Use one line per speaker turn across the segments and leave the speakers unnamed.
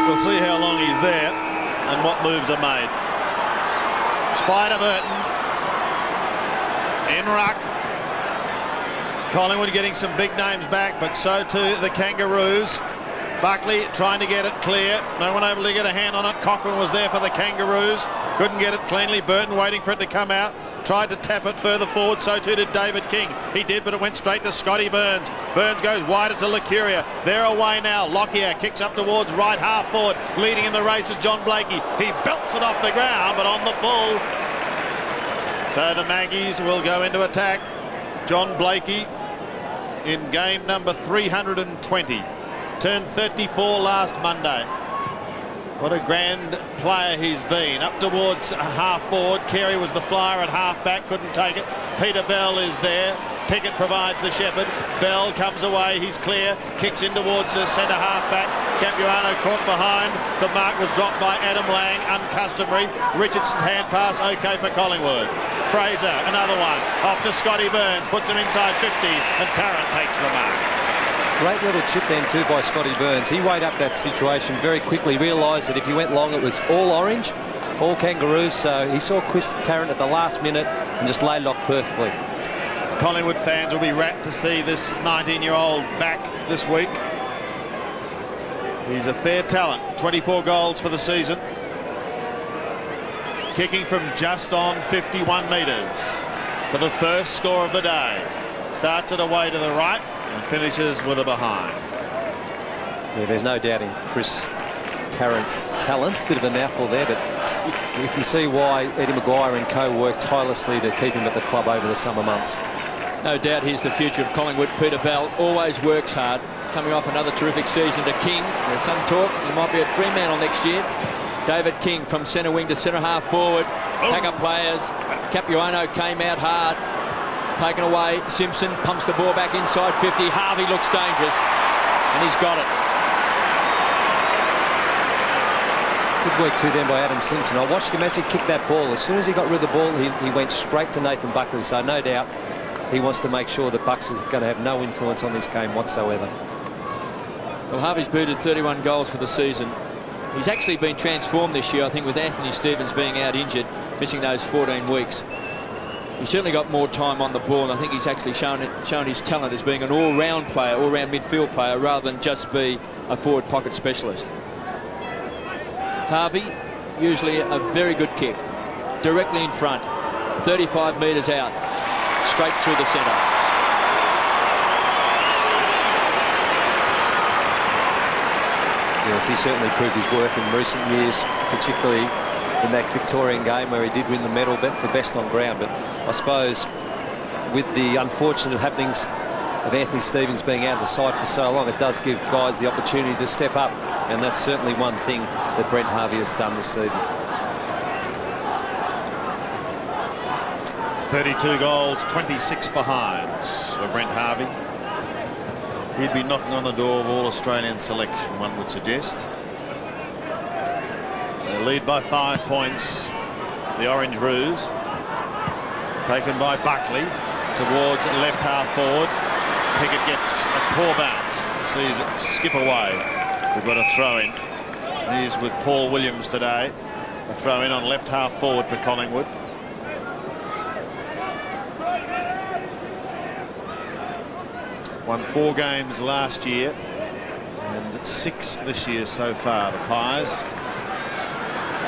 We'll see how long he's there and what moves are made. Spider Burton. In ruck. Collingwood getting some big names back, but so too the Kangaroos. Buckley trying to get it clear. No one able to get a hand on it. Cochrane was there for the Kangaroos. Couldn't get it cleanly. Burton waiting for it to come out. Tried to tap it further forward. So too did David King. He did, but it went straight to Scotty Burns. Burns goes wider to Licuria. They're away now. Lockyer kicks up towards right half forward. Leading in the race is John Blakey. He belts it off the ground, but on the full. So the Maggies will go into attack. John Blakey in game number 320. Turned 34 last Monday. What a grand player he's been. Up towards half forward. Carey was the flyer at half back, couldn't take it. Peter Bell is there. Pickett provides the shepherd. Bell comes away, he's clear. Kicks in towards the centre half back. Capuano caught behind. The mark was dropped by Adam Lang, uncustomary. Richardson's hand pass, okay for Collingwood. Fraser, another one. Off to Scotty Burns, puts him inside 50, and Tarrant takes the mark.
Great little chip then too by Scotty Burns. He weighed up that situation very quickly, realised that if he went long it was all orange, all Kangaroos, so he saw Chris Tarrant at the last minute and just laid it off perfectly.
Collingwood fans will be rapt to see this 19-year-old back this week. He's a fair talent. 24 goals for the season. Kicking from just on 51 metres for the first score of the day. Starts it away to the right and finishes with a behind.
Yeah, there's no doubting Chris Tarrant's talent. Bit of a mouthful there, but you can see why Eddie Maguire and co worked tirelessly to keep him at the club over the summer months.
No doubt he's the future of Collingwood. Peter Bell always works hard. Coming off another terrific season to King. There's some talk he might be at Fremantle next year. David King from centre wing to centre half forward. Pack up players. Capuano came out hard. Taken away. Simpson pumps the ball back inside 50. Harvey looks dangerous. And he's got it.
Good work too then by Adam Simpson. I watched him as he kicked that ball. As soon as he got rid of the ball, he went straight to Nathan Buckley. So no doubt he wants to make sure that Bucks is going to have no influence on this game whatsoever.
Well, Harvey's booted 31 goals for the season. He's actually been transformed this year, I think, with Anthony Stevens being out injured, missing those 14 weeks. He's certainly got more time on the ball, and I think he's actually shown his talent as being an all-round player, all-round midfield player, rather than just be a forward pocket specialist. Harvey, usually a very good kick. Directly in front, 35 metres out, straight through the centre.
Yes, he certainly proved his worth in recent years, particularly in that Victorian game where he did win the medal for best on ground. But I suppose with the unfortunate happenings of Anthony Stevens being out of the side for so long, it does give guys the opportunity to step up, and that's certainly one thing that Brent Harvey has done this season.
32 goals, 26 behinds for Brent Harvey. He'd be knocking on the door of all-Australian selection, one would suggest. They lead by 5 points, the Orange Roos. Taken by Buckley towards left half forward. Pickett gets a poor bounce, sees it skip away. We've got a throw in. He's with Paul Williams today. A throw in on left half forward for Collingwood. Won 4 games last year and 6 this year so far, the Pies.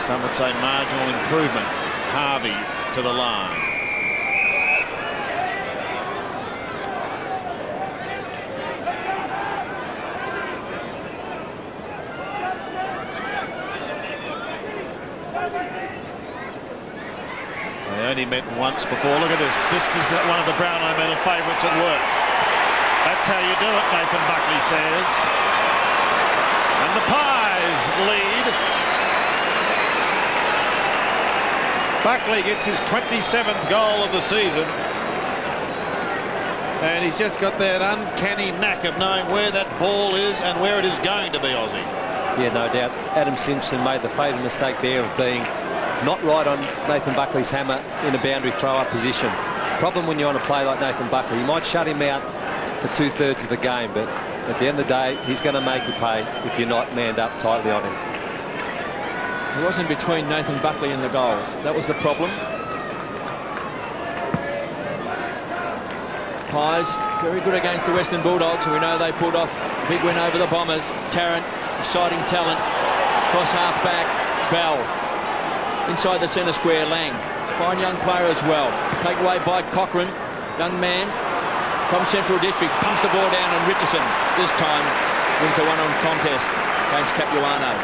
Some would say marginal improvement. Harvey to the line. They only met once before. Look at this. This is one of the Brownlow medal favourites at work. That's how you do it, Nathan Buckley says. And the Pies lead. Buckley gets his 27th goal of the season. And he's just got that uncanny knack of knowing where that ball is and where it is going to be, Aussie.
Yeah, no doubt. Adam Simpson made the fatal mistake there of being not right on Nathan Buckley's hammer in a boundary throw-up position. Problem when you're on a play like Nathan Buckley, you might shut him out for 2/3 of the game, but at the end of the day, he's going to make you pay if you're not manned up tightly on him.
He wasn't between Nathan Buckley and the goals. That was the problem. Pies, very good against the Western Bulldogs, and we know they pulled off a big win over the Bombers. Tarrant, exciting talent. Cross half back, Bell. Inside the centre square, Lang. Fine young player as well. Taken away by Cochrane, young man from Central District. Pumps the ball down, and Richardson this time wins the one-on contest against Capuano.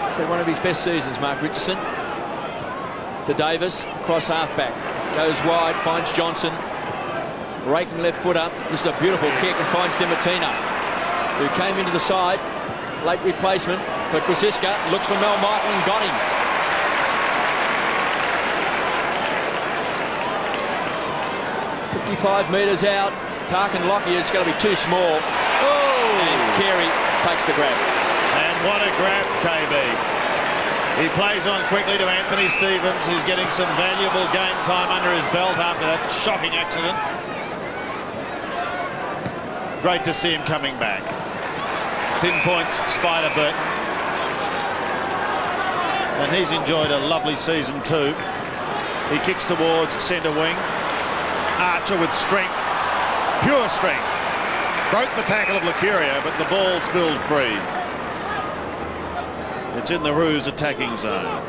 He's had one of his best seasons, Mark Richardson. To Davis, cross half back. Goes wide, finds Johnson. Raking left foot up. This is a beautiful kick, and finds Dimatina, who came into the side. Late replacement for Krasiska. Looks for Mel Michael and got him. .55 metres out. Tarkin Lockyer is going to be too small. Oh! And Carey takes the grab.
And what a grab, KB. He plays on quickly to Anthony Stevens, who's getting some valuable game time under his belt after that shocking accident. Great to see him coming back. Pinpoints Spider Burton. And he's enjoyed a lovely season too. He kicks towards centre wing. Archer with strength, pure strength. Broke the tackle of Lucuria, but the ball spilled free. It's in the Roos attacking zone.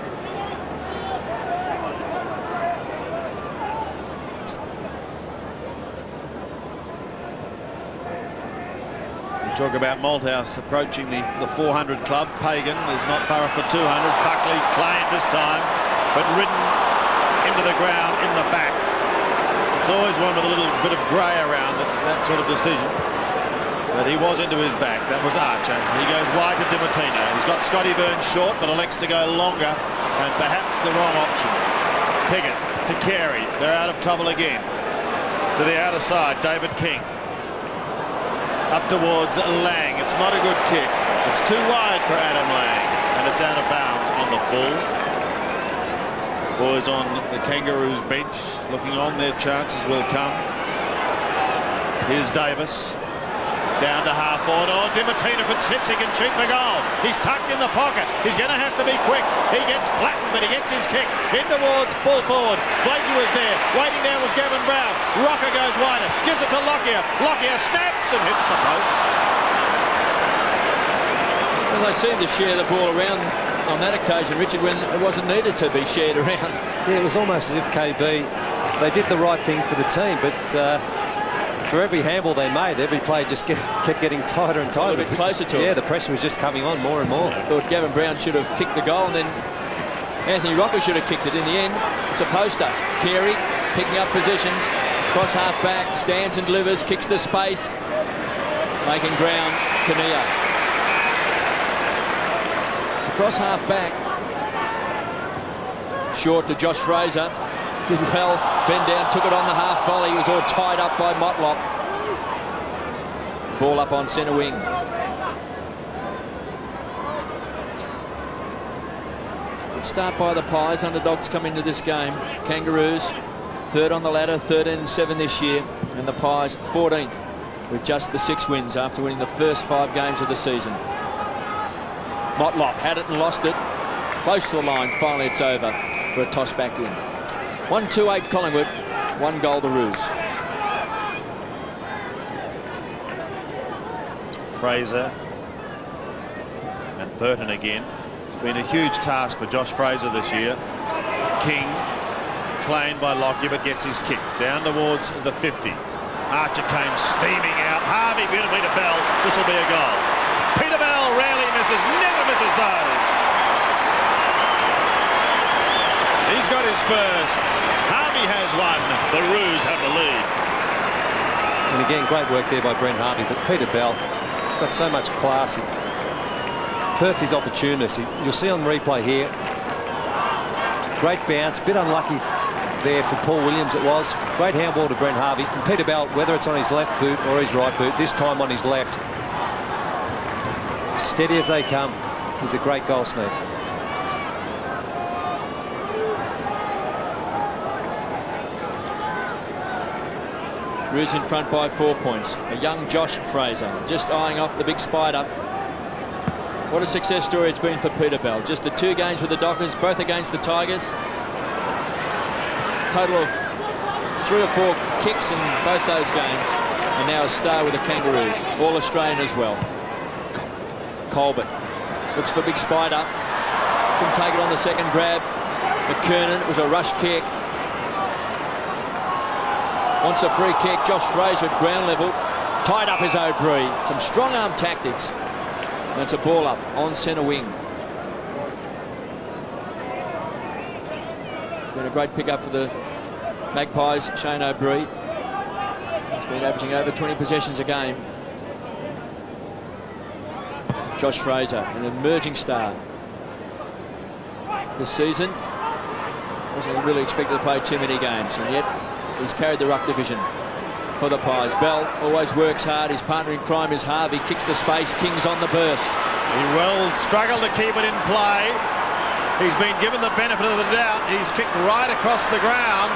Talk about Malthouse approaching the 400 club. Pagan is not far off the 200. Buckley claimed this time, but ridden into the ground in the back. It's always one with a little bit of grey around it, that sort of decision. But he was into his back. That was Archer. He goes wide to Dimatina. He's got Scotty Burns short, but elects to go longer, and perhaps the wrong option. Piggott to Carey. They're out of trouble again. To the outer side, David King. Up towards Lang. It's not a good kick. It's too wide for Adam Lang, and it's out of bounds on the full. Boys on the Kangaroos bench looking on. Their chances will come. Here's Davis. Down to half forward. Oh, Dimatina, if it sits, he can shoot for goal. He's tucked in the pocket. He's going to have to be quick. He gets flattened, but he gets his kick in towards full forward. Blakey was there. Waiting down was Gavin Brown. Rocker goes wider. Gives it to Lockyer. Lockyer snaps and hits the post.
Well, they seemed to share the ball around on that occasion, Richard, when it wasn't needed to be shared around.
Yeah, it was almost as if KB, they did the right thing for the team, but for every handball they made, every play just kept getting tighter and tighter.
A little bit closer to it.
Yeah, the pressure was just coming on more and more.
I thought Gavin Brown should have kicked the goal, and then Anthony Rocker should have kicked it in the end. It's a poster. Carey picking up positions. Cross half back, stands and delivers, kicks the space. Making ground, Kinnear. It's a cross half back. Short to Josh Fraser. Did well, bend down, took it on the half volley. He was all tied up by Motlop. Ball up on centre wing. Good start by the Pies. Underdogs come into this game. Kangaroos, third on the ladder, 13-7 this year. And the Pies, 14th, with just the 6 wins after winning the first 5 games of the season. Motlop had it and lost it. Close to the line, finally it's over for a toss back in. 1-2-8 Collingwood, 1 goal the Roos.
Fraser and Burton again. It's been a huge task for Josh Fraser this year. King claimed by Lockyer, but gets his kick down towards the 50. Archer came steaming out. Harvey beautifully to Bell. This will be a goal. Peter Bell rarely misses, never misses those. He's got his first. Harvey has one. The Roos have the lead.
And again, great work there by Brent Harvey. But Peter Bell, he's got so much class. Perfect opportunity. You'll see on replay here. Great bounce. Bit unlucky there for Paul Williams it was. Great handball to Brent Harvey. And Peter Bell, whether it's on his left boot or his right boot, this time on his left. Steady as they come. He's a great goal sneak.
Roos in front by 4 points. A young Josh Fraser just eyeing off the big Spider. What a success story it's been for Peter Bell. Just the 2 games with the Dockers, both against the Tigers. Total of 3 or 4 kicks in both those games. And now a star with the Kangaroos. All-Australian as well. Colbert looks for big Spider. Couldn't take it on the second grab. McKernan, it was a rush kick. Wants a free kick. Josh Fraser at ground level. Tied up his O'Brien. Some strong arm tactics. And it's a ball up on centre wing. It's been a great pick-up for the Magpies, Shane O'Brien. He's been averaging over 20 possessions a game. Josh Fraser, an emerging star this season. Wasn't really expected to play too many games, and yet he's carried the ruck division for the Pies. Bell always works hard. His partner in crime is Harvey. Kicks to space. King's on the burst.
He will struggle to keep it in play. He's been given the benefit of the doubt. He's kicked right across the ground.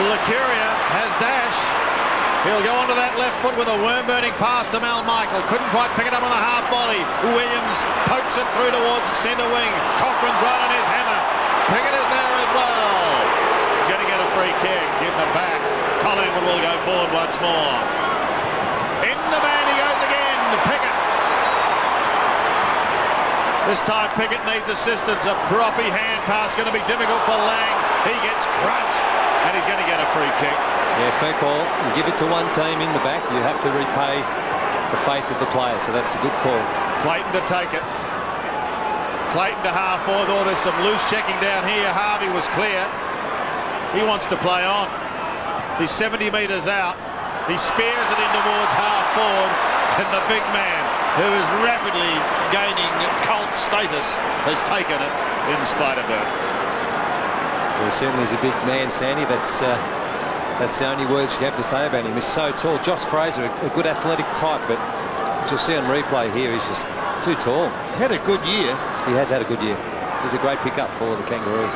Lucuria has dash. He'll go onto that left foot with a worm-burning pass to Mal Michael. Couldn't quite pick it up on the half volley. Williams pokes it through towards centre wing. Cochrane's right on his hammer. Pickett is there as well. He's going to get a free kick in the back. Collingwood will go forward once more. In the man he goes again. Pickett. This time Pickett needs assistance. A proppy hand pass going to be difficult for Lang. He gets crunched and he's going to get a free kick.
Yeah, fair call. You give it to one team in the back, you have to repay the faith of the player, so that's a good call.
Clayton to take it. Clayton to half forward. Oh, there's some loose checking down here. Harvey was clear. He wants to play on. He's 70 metres out. He spears it in towards half forward, and the big man, who is rapidly gaining cult status, has taken it in Spider-Bird.
Well, certainly he's a big man, Sandy. That's the only words you have to say about him. He's so tall. Josh Fraser, a good athletic type, but as you'll see on replay here, he's just too tall.
He's had a good year.
He has had a good year. He's a great pickup for the Kangaroos.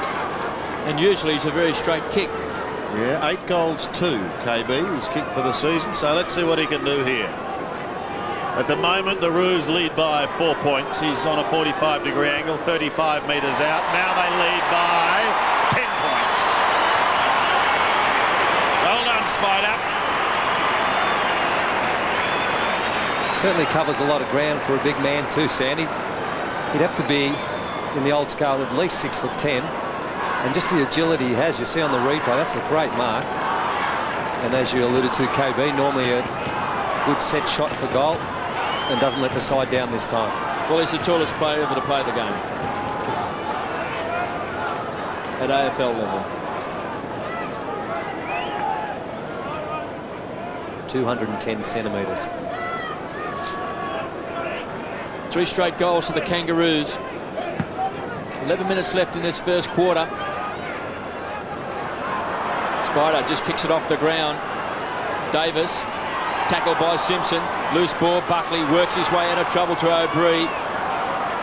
And usually he's a very straight kick.
Yeah, 8 goals, 2 KB. He's kicked for the season, so let's see what he can do here. At the moment, the Roos lead by 4 points. He's on a 45-degree angle, 35 metres out. Now they lead by 10 points. Well done, Spider.
Certainly covers a lot of ground for a big man too, Sandy. He'd have to be, in the old scale, at least 6'10", and just the agility he has, you see on the replay, that's a great mark. And as you alluded to, KB, normally a good set shot for goal, and doesn't let the side down this time.
Well, he's the tallest player ever to play the game at AFL level.
210 centimetres.
3 straight goals to the Kangaroos. 11 minutes left in this first quarter. Spider just kicks it off the ground. Davis, tackled by Simpson. Loose ball. Buckley works his way out of trouble to O'Brien.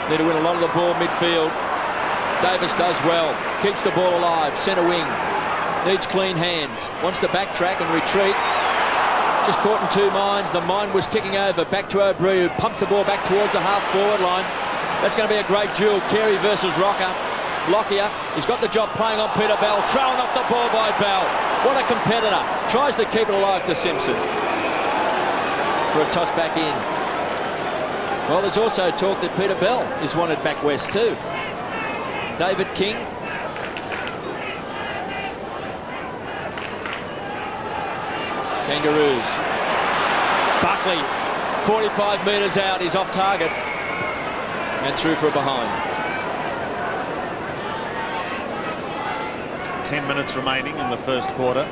Need to win a lot of the ball midfield. Davis does well. Keeps the ball alive. Centre wing. Needs clean hands. Wants to backtrack and retreat. Just caught in 2 minds. The mind was ticking over. Back to O'Brien, who pumps the ball back towards the half-forward line. That's going to be a great duel. Carey versus Lockyer. He's got the job playing on Peter Bell. Thrown off the ball by Bell. What a competitor. Tries to keep it alive to Simpson. For a toss back in. Well, there's also talk that Peter Bell is wanted back west too. David King. Kangaroos. Buckley, 45 metres out, he's off target and through for a behind.
10 minutes remaining in the first quarter.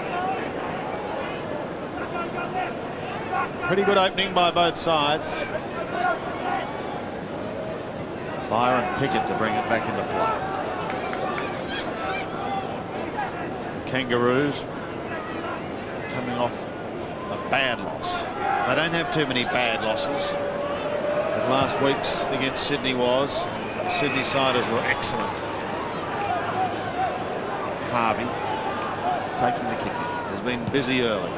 Pretty good opening by both sides. Byron Pickett to bring it back into play. Kangaroos coming off a bad loss. They don't have too many bad losses. But last week's against Sydney was. The Sydney siders were excellent. Harvey taking the kick in. Has been busy early.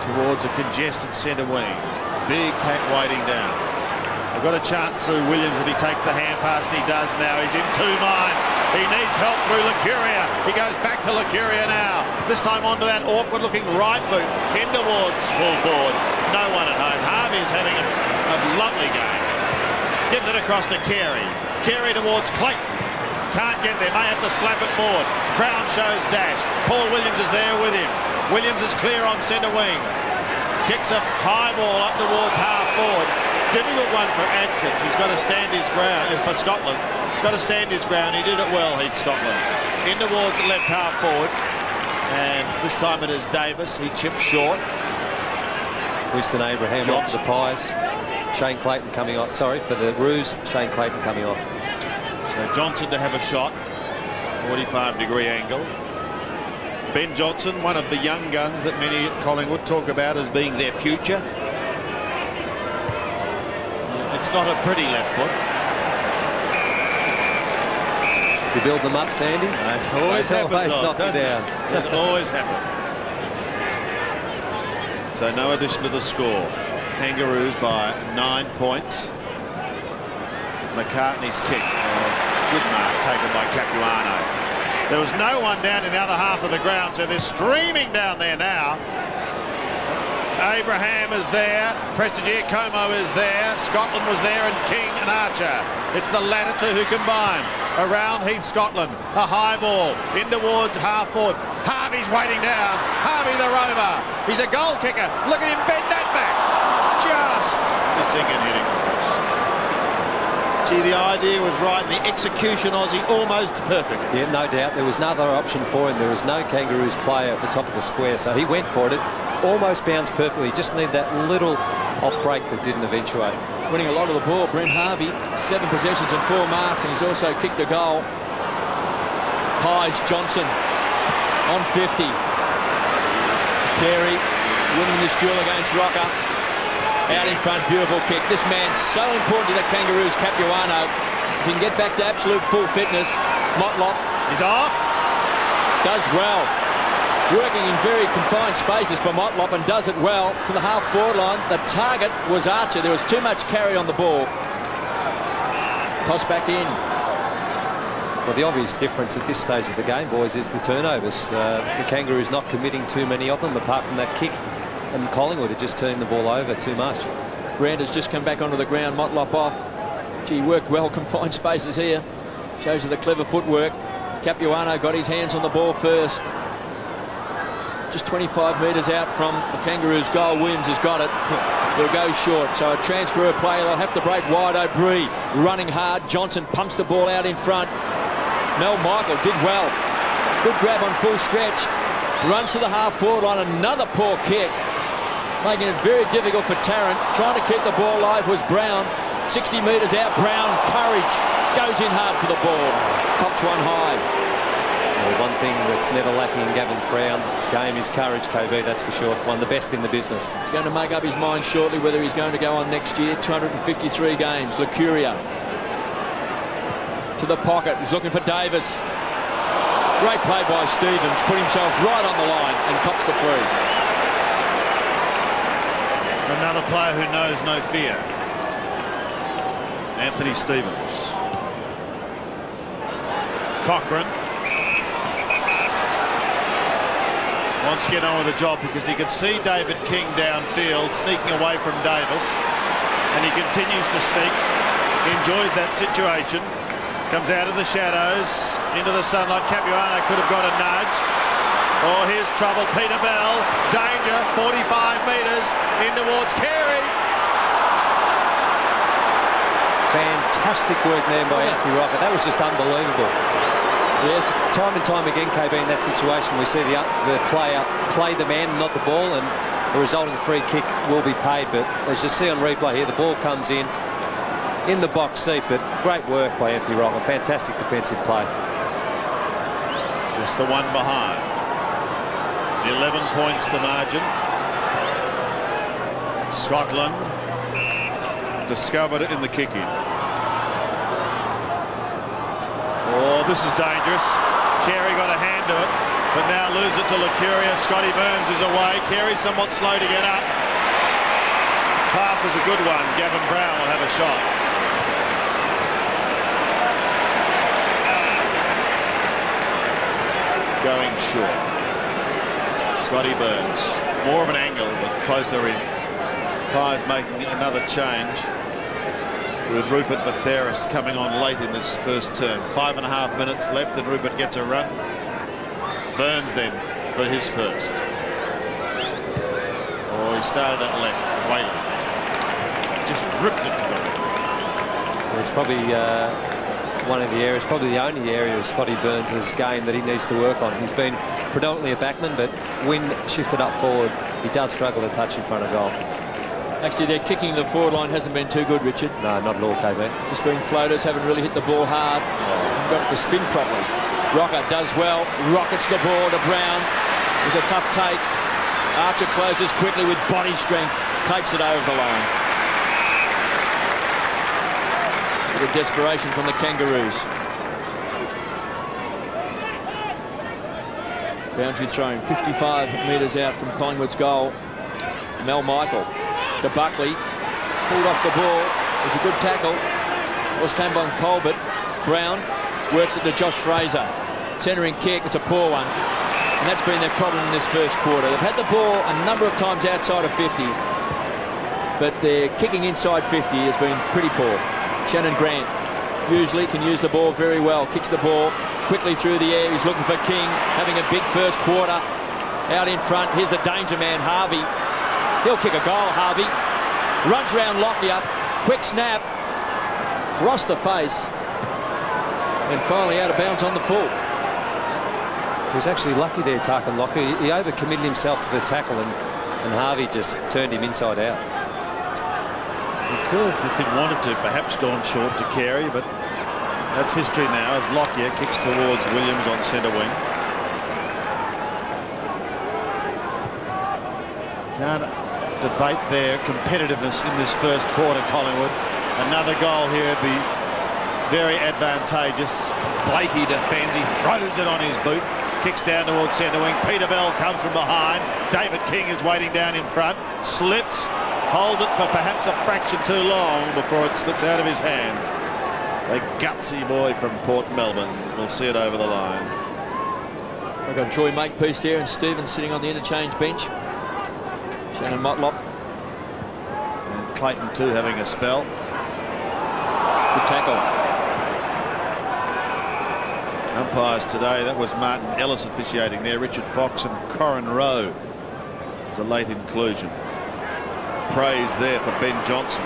towards a congested centre wing. Big pack waiting down. They've got a chance through Williams if he takes the hand pass, and he does now. He's in two minds. He needs help through Lucuria. He goes back to Lucuria now. This time onto that awkward-looking right boot. In towards full forward. No one at home. Harvey is having a lovely game. Gives it across to Carey. Carey towards Clayton. Can't get there. May have to slap it forward. Crown shows dash. Paul Williams is there with him. Williams is clear on centre wing. Kicks a high ball up towards half forward. Difficult one for Atkins. He's got to stand his ground. For Scotland, he's got to stand his ground. He did it well, Heath Scotland. In towards left half forward. And this time it is Davis. He chips short.
Winston Abraham off the Pies. Shane Clayton coming off. Sorry, for the Roos, Shane Clayton coming off.
So Johnson to have a shot. 45-degree angle. Ben Johnson, one of the young guns that many at Collingwood talk about as being their future. It's not a pretty left foot.
You build them up, Sandy.
It always happens,
knock you down.
It always happens. So no addition to the score. Kangaroos by 9 points. McCartney's kick. Good mark taken by Capuano. There was no one down in the other half of the ground, so they're streaming down there now. Abraham is there, Prestigier Como is there, Scotland was there, and King and Archer. It's the latter two who combine. Around Heath Scotland, a high ball, in towards half forward. Harvey's waiting down, Harvey the rover. He's a goal kicker, look at him bend that back. Just missing and hitting the post. Gee, the idea was right, the execution, Aussie, almost perfect.
Yeah, no doubt. There was no other option for him. There was no Kangaroos player at the top of the square, so he went for it. It almost bounced perfectly. Just need that little off break that didn't eventuate.
Winning a lot of the ball, Brent Harvey, 7 possessions and 4 marks, and he's also kicked a goal. Pies Johnson on 50. Carey winning this duel against Rocker. Out in front, beautiful kick. This man's so important to the Kangaroos, Capuano. If he can get back to absolute full fitness, Motlop
is off.
Does well. Working in very confined spaces for Motlop and does it well to the half-forward line. The target was Archer. There was too much carry on the ball. Toss back in.
Well, the obvious difference at this stage of the game, boys, is the turnovers. The Kangaroos not committing too many of them, apart from that kick. And Collingwood are just turning the ball over too much.
Grant has just come back onto the ground. Motlop off. Gee, worked well, confined spaces here. Shows you the clever footwork. Capuano got his hands on the ball first. Just 25 metres out from the Kangaroos' goal. Williams has got it. He'll go short. So a transfer play. They'll have to break wide. O'Brien running hard. Johnson pumps the ball out in front. Mel Michael did well. Good grab on full stretch. Runs to the half-forward line. Another poor kick. Making it very difficult for Tarrant. Trying to keep the ball alive was Brown. 60 metres out. Brown, courage. Goes in hard for the ball. Cops one high.
Well, one thing that's never lacking in Gavin Brown's game is courage, KB, that's for sure. One of the best in the business.
He's going to make up his mind shortly whether he's going to go on next year. 253 games. Lucuria to the pocket. He's looking for Davis. Great play by Stevens. Put himself right on the line and cops the free.
Another player who knows no fear. Anthony Stevens. Cochrane wants to get on with the job because he can see David King downfield sneaking away from Davis, and he continues to sneak. He enjoys that situation. Comes out of the shadows into the sunlight. Capuano could have got a nudge. Oh, here's trouble. Peter Bell, danger. 45 metres in towards Carey.
Fantastic work there by Anthony Rocker. That was just unbelievable. Yes, time and time again, KB, in that situation, we see the player play the man, not the ball, and the resulting free kick will be paid. But as you see on replay here, the ball comes in the box seat, but great work by Anthony Rocker. Fantastic defensive play.
Just the one behind. 11 points the margin. Scotland discovered it in the kick-in. Oh, this is dangerous. Carey got a hand to it. but now lose it to Lucuria. Scotty Burns is away. Carey somewhat slow to get up. Pass was a good one. Gavin Brown will have a shot. Going short. Scotty Burns. More of an angle, but closer in. Pies making another change, with Rupert Batheris coming on late in this first term. 5.5 minutes left and Rupert gets a run. Burns then for his first. Oh, he started at left, way left. Just ripped it to the left.
It's probably one of the areas, probably the only area of Scotty Burns' game that he needs to work on. He's been predominantly a backman, but when shifted up forward, he does struggle to touch in front of goal.
Actually, their kicking the forward line hasn't been too good, Richard.
No, not at all, KB.
Just been floaters, haven't really hit the ball hard. Haven't got it to spin properly. Rocker does well, rockets the ball to Brown. It was a tough take. Archer closes quickly with body strength, takes it over the line. The desperation from the Kangaroos. Boundary thrown 55 metres out from Collingwood's goal. Mel Michael to Buckley, pulled off the ball. It was a good tackle. It was came by Colbert. Brown works it to Josh Fraser. Centering kick, it's a poor one. And that's been their problem in this first quarter. They've had the ball a number of times outside of 50, but their kicking inside 50 has been pretty poor. Shannon Grant usually can use the ball very well. Kicks the ball quickly through the air. He's looking for King, having a big first quarter. Out in front, here's the danger man, Harvey. He'll kick a goal, Harvey. Runs around Lockyer. Quick snap. Across the face. And finally out of bounds on the full.
He was actually lucky there, Tarkin Lockyer. He overcommitted himself to the tackle and Harvey just turned him inside out.
He could have, if he'd wanted to, perhaps gone short to Carey, but that's history now as Lockyer kicks towards Williams on centre wing. Can't debate their competitiveness in this first quarter, Collingwood. Another goal here would be very advantageous. Blakey defends, he throws it on his boot, kicks down towards centre wing. Peter Bell comes from behind. David King is waiting down in front, slips, holds it for perhaps a fraction too long before it slips out of his hands. The gutsy boy from Port Melbourne will see it over the line.
We've got Troy Makepeace there and Stevens sitting on the interchange bench. Shannon Motlop.
And Clayton too having a spell.
Good tackle.
Umpires today, that was Martin Ellis officiating there. Richard Fox and Corin Rowe is a late inclusion. Praise there for Ben Johnson.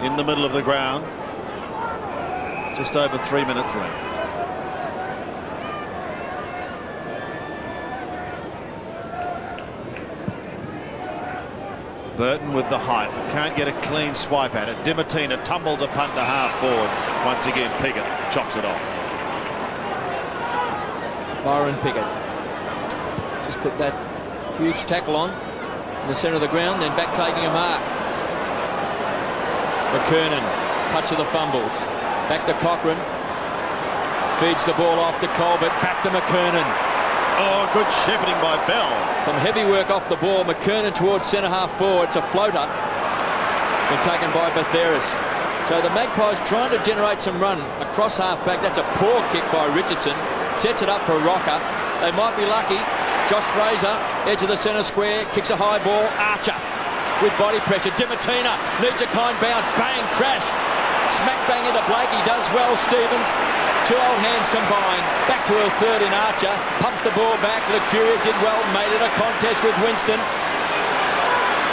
In the middle of the ground. Just over 3 minutes left. Burton with the height, can't get a clean swipe at it. Dimatina tumbles a punt to half forward. Once again, Piggott chops it off.
Byron Piggott just put that huge tackle on in the centre of the ground, then back taking a mark. McKernan, touch of the fumbles. Back to Cochrane. Feeds the ball off to Colbert. Back to McKernan.
Oh, good shepherding by Bell. Some
heavy work off the ball. McKernan towards centre half forward. It's a floater. Been taken by Batheris. So the Magpies trying to generate some run across half back. That's a poor kick by Richardson. Sets it up for Rocker. They might be lucky. Josh Fraser, edge of the centre square, kicks a high ball. Archer with body pressure. Dimatina needs a kind bounce. Bang, crash. Smack bang into Blakey. Does well, Stevens. Two old hands combined. Back to her third in Archer. Pumps the ball back. Lucuria did well. Made it a contest with Winston.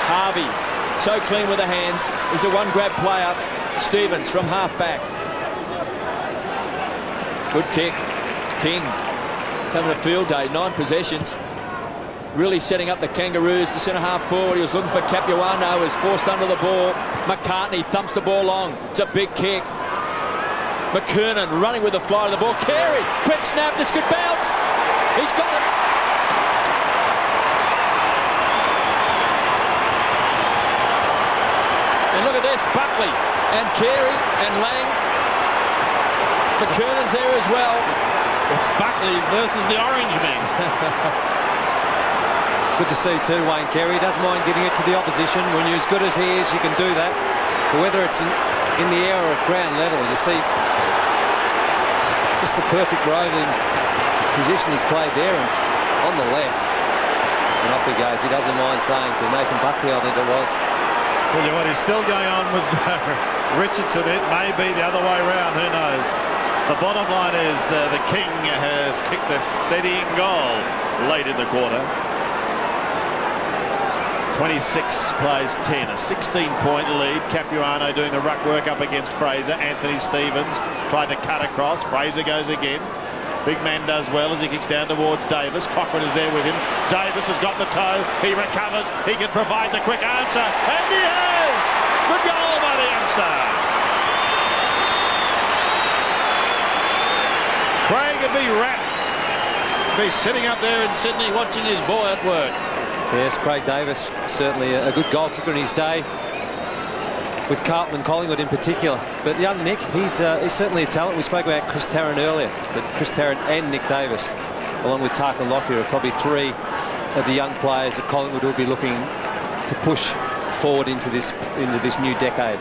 Harvey, so clean with the hands. He's a one-grab player. Stevens from half-back. Good kick. King. He's having a field day. 9 possessions. Really setting up the Kangaroos. The centre-half forward. He was looking for Capuano. Was forced under the ball. McCartney thumps the ball long. It's a big kick. McKernan running with the fly of the ball. Carey, quick snap, this could bounce. He's got it. And look at this, Buckley and Carey and Lang. McKernan's there as well.
It's Buckley versus the Orange men.
Good to see too, Wayne Carey. He doesn't mind giving it to the opposition. When you're as good as he is, you can do that. But whether it's in the air or at ground level, you see just the perfect roving position he's played there and on the left. And off he goes. He doesn't mind saying to Nathan Buckley, I think it was.
Tell you what, he's still going on with Richardson. It may be the other way around. Who knows? The bottom line is the King has kicked a steadying goal late in the quarter. 26 plays 10, a 16-point lead. Capuano doing the ruck work up against Fraser. Anthony Stevens tried to cut across. Fraser goes again. Big man does well as he kicks down towards Davis. Cochrane is there with him. Davis has got the toe. He recovers. He can provide the quick answer. And he has! Good goal by the youngster. Craig would be wrapped if he's sitting up there in Sydney watching his boy at work.
Yes, Craig Davis, certainly a good goal kicker in his day, with Carlton and Collingwood in particular. But young Nick, he's certainly a talent. We spoke about Chris Tarrant earlier, but Chris Tarrant and Nick Davis, along with Tarkin Lockyer, are probably three of the young players that Collingwood will be looking to push forward into this new decade.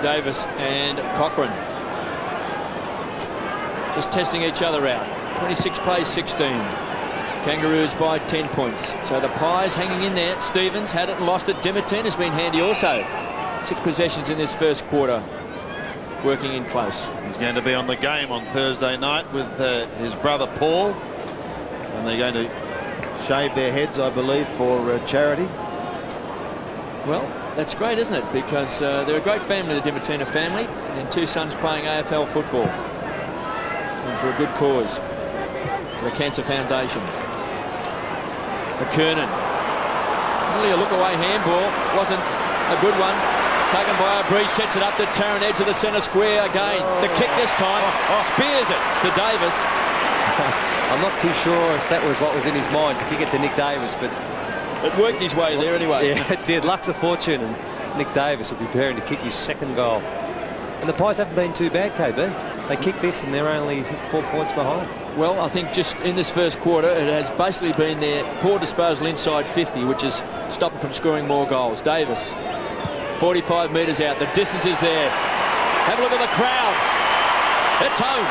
Davis and Cochrane just testing each other out. 26 plays 16. Kangaroos by 10 points. So the Pies hanging in there. Stevens had it and lost it. Dimittin has been handy also. 6 possessions in this first quarter. Working in close.
He's going to be on the game on Thursday night with his brother Paul. And they're going to shave their heads, I believe, for charity.
Well, that's great, isn't it? Because they're a great family, the Dimittina family, and 2 sons playing AFL football. And for a good cause. For the Cancer Foundation. McKernan. Really a look-away handball. Wasn't a good one. Taken by a breeze, sets it up to Tarrant, edge of the centre square again. The kick this time, spears it to Davis.
I'm not too sure if that was what was in his mind, to kick it to Nick Davis, but
it worked his way there anyway.
Yeah, it did. Luck's a fortune, and Nick Davis will be preparing to kick his second goal. And the Pies haven't been too bad, KB. They kicked this and they're only 4 points behind.
Well, I think just in this first quarter, it has basically been their poor disposal inside 50, which is stopping from scoring more goals. Davis, 45 metres out. The distance is there. Have a look at the crowd. It's home.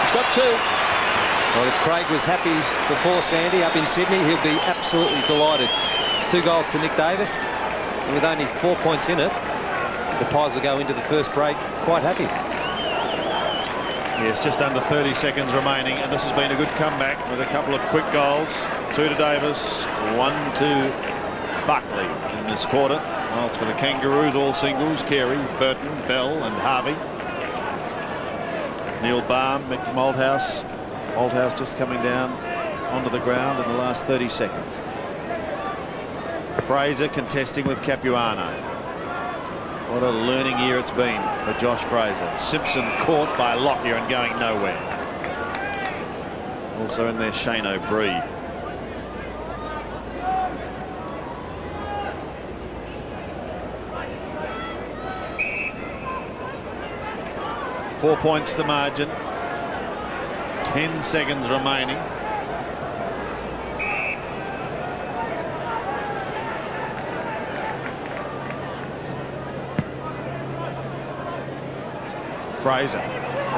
He's got 2.
Well, if Craig was happy before Sandy up in Sydney, he'll be absolutely delighted. 2 goals to Nick Davis, and with only 4 points in it, the Pies will go into the first break quite happy.
Yes, just under 30 seconds remaining, and this has been a good comeback with a couple of quick goals. 2 to Davis, 1 to Buckley in this quarter. Well, it's for the Kangaroos, all singles. Carey, Burton, Bell and Harvey. Neil Baum, Mick Malthouse. Malthouse just coming down onto the ground in the last 30 seconds. Fraser contesting with Capuano. What a learning year it's been for Josh Fraser. Simpson caught by Lockyer and going nowhere. Also in there, Shane O'Brien. Four points the margin. 10 seconds remaining. Fraser,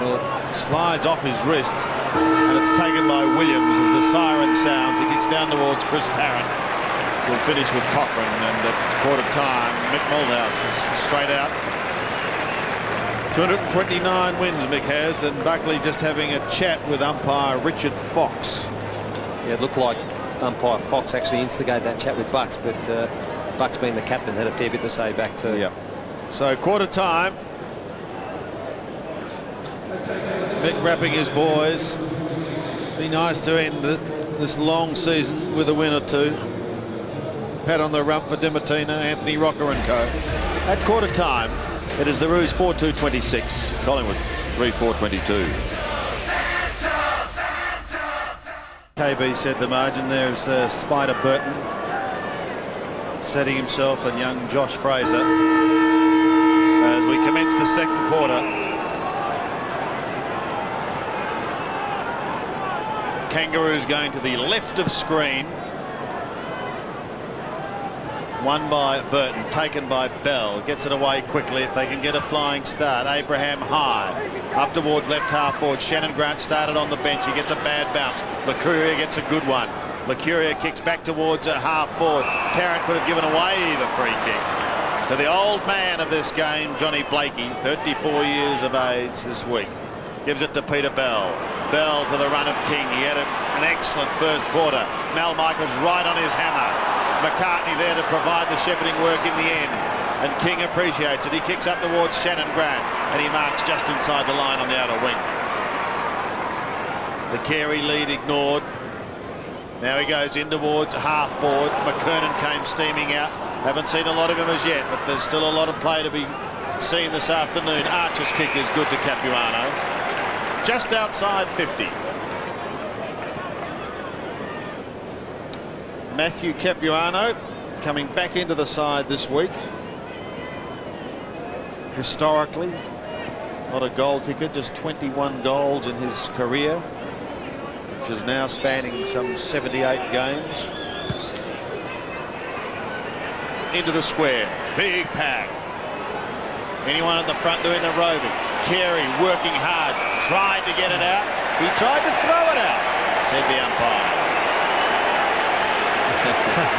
well, slides off his wrist and it's taken by Williams as the siren sounds. He kicks down towards Chris Tarrant. We'll finish with Cochrane, and at quarter time Mick Malthouse is straight out. 229 wins Mick has, and Buckley just having a chat with umpire Richard Fox.
Yeah, it looked like umpire Fox actually instigated that chat with Bucks, but Bucks being the captain had a fair bit to say back too.
Yeah. So quarter time. Mick wrapping his boys. Be nice to end this long season with a win or 2. Pat on the rump for Dimittina, Anthony Rocker and co. At quarter time, it is the Roos 4-2-26, Collingwood 3-4-22. KB said the margin there is Spider Burton. setting himself and young Josh Fraser as we commence the second quarter. Kangaroos going to the left of screen. Won by Burton, taken by Bell. Gets it away quickly if they can get a flying start. Abraham high. Up towards left half forward. Shannon Grant started on the bench. He gets a bad bounce. Licuria gets a good one. Licuria kicks back towards a half forward. Tarrant could have given away the free kick to the old man of this game, Johnny Blakey, 34 years of age this week. Gives it to Peter Bell. Bell to the run of King. He had an excellent first quarter. Mal Michaels right on his hammer. McCartney there to provide the shepherding work in the end, and King appreciates it. He kicks up towards Shannon Grant and he marks just inside the line on the outer wing. The Carey lead ignored. Now he goes in towards half forward. McKernan came steaming out. Haven't seen a lot of him as yet, but there's still a lot of play to be seen this afternoon. Archer's kick is good to Capuano, just outside 50. Matthew Capuano coming back into the side this week. Historically, not a goal kicker, just 21 goals in his career, which is now spanning some 78 games. Into the square, big pack. Anyone at the front doing the roving. Carey working hard, tried to get it out. He tried to throw it out, said the umpire.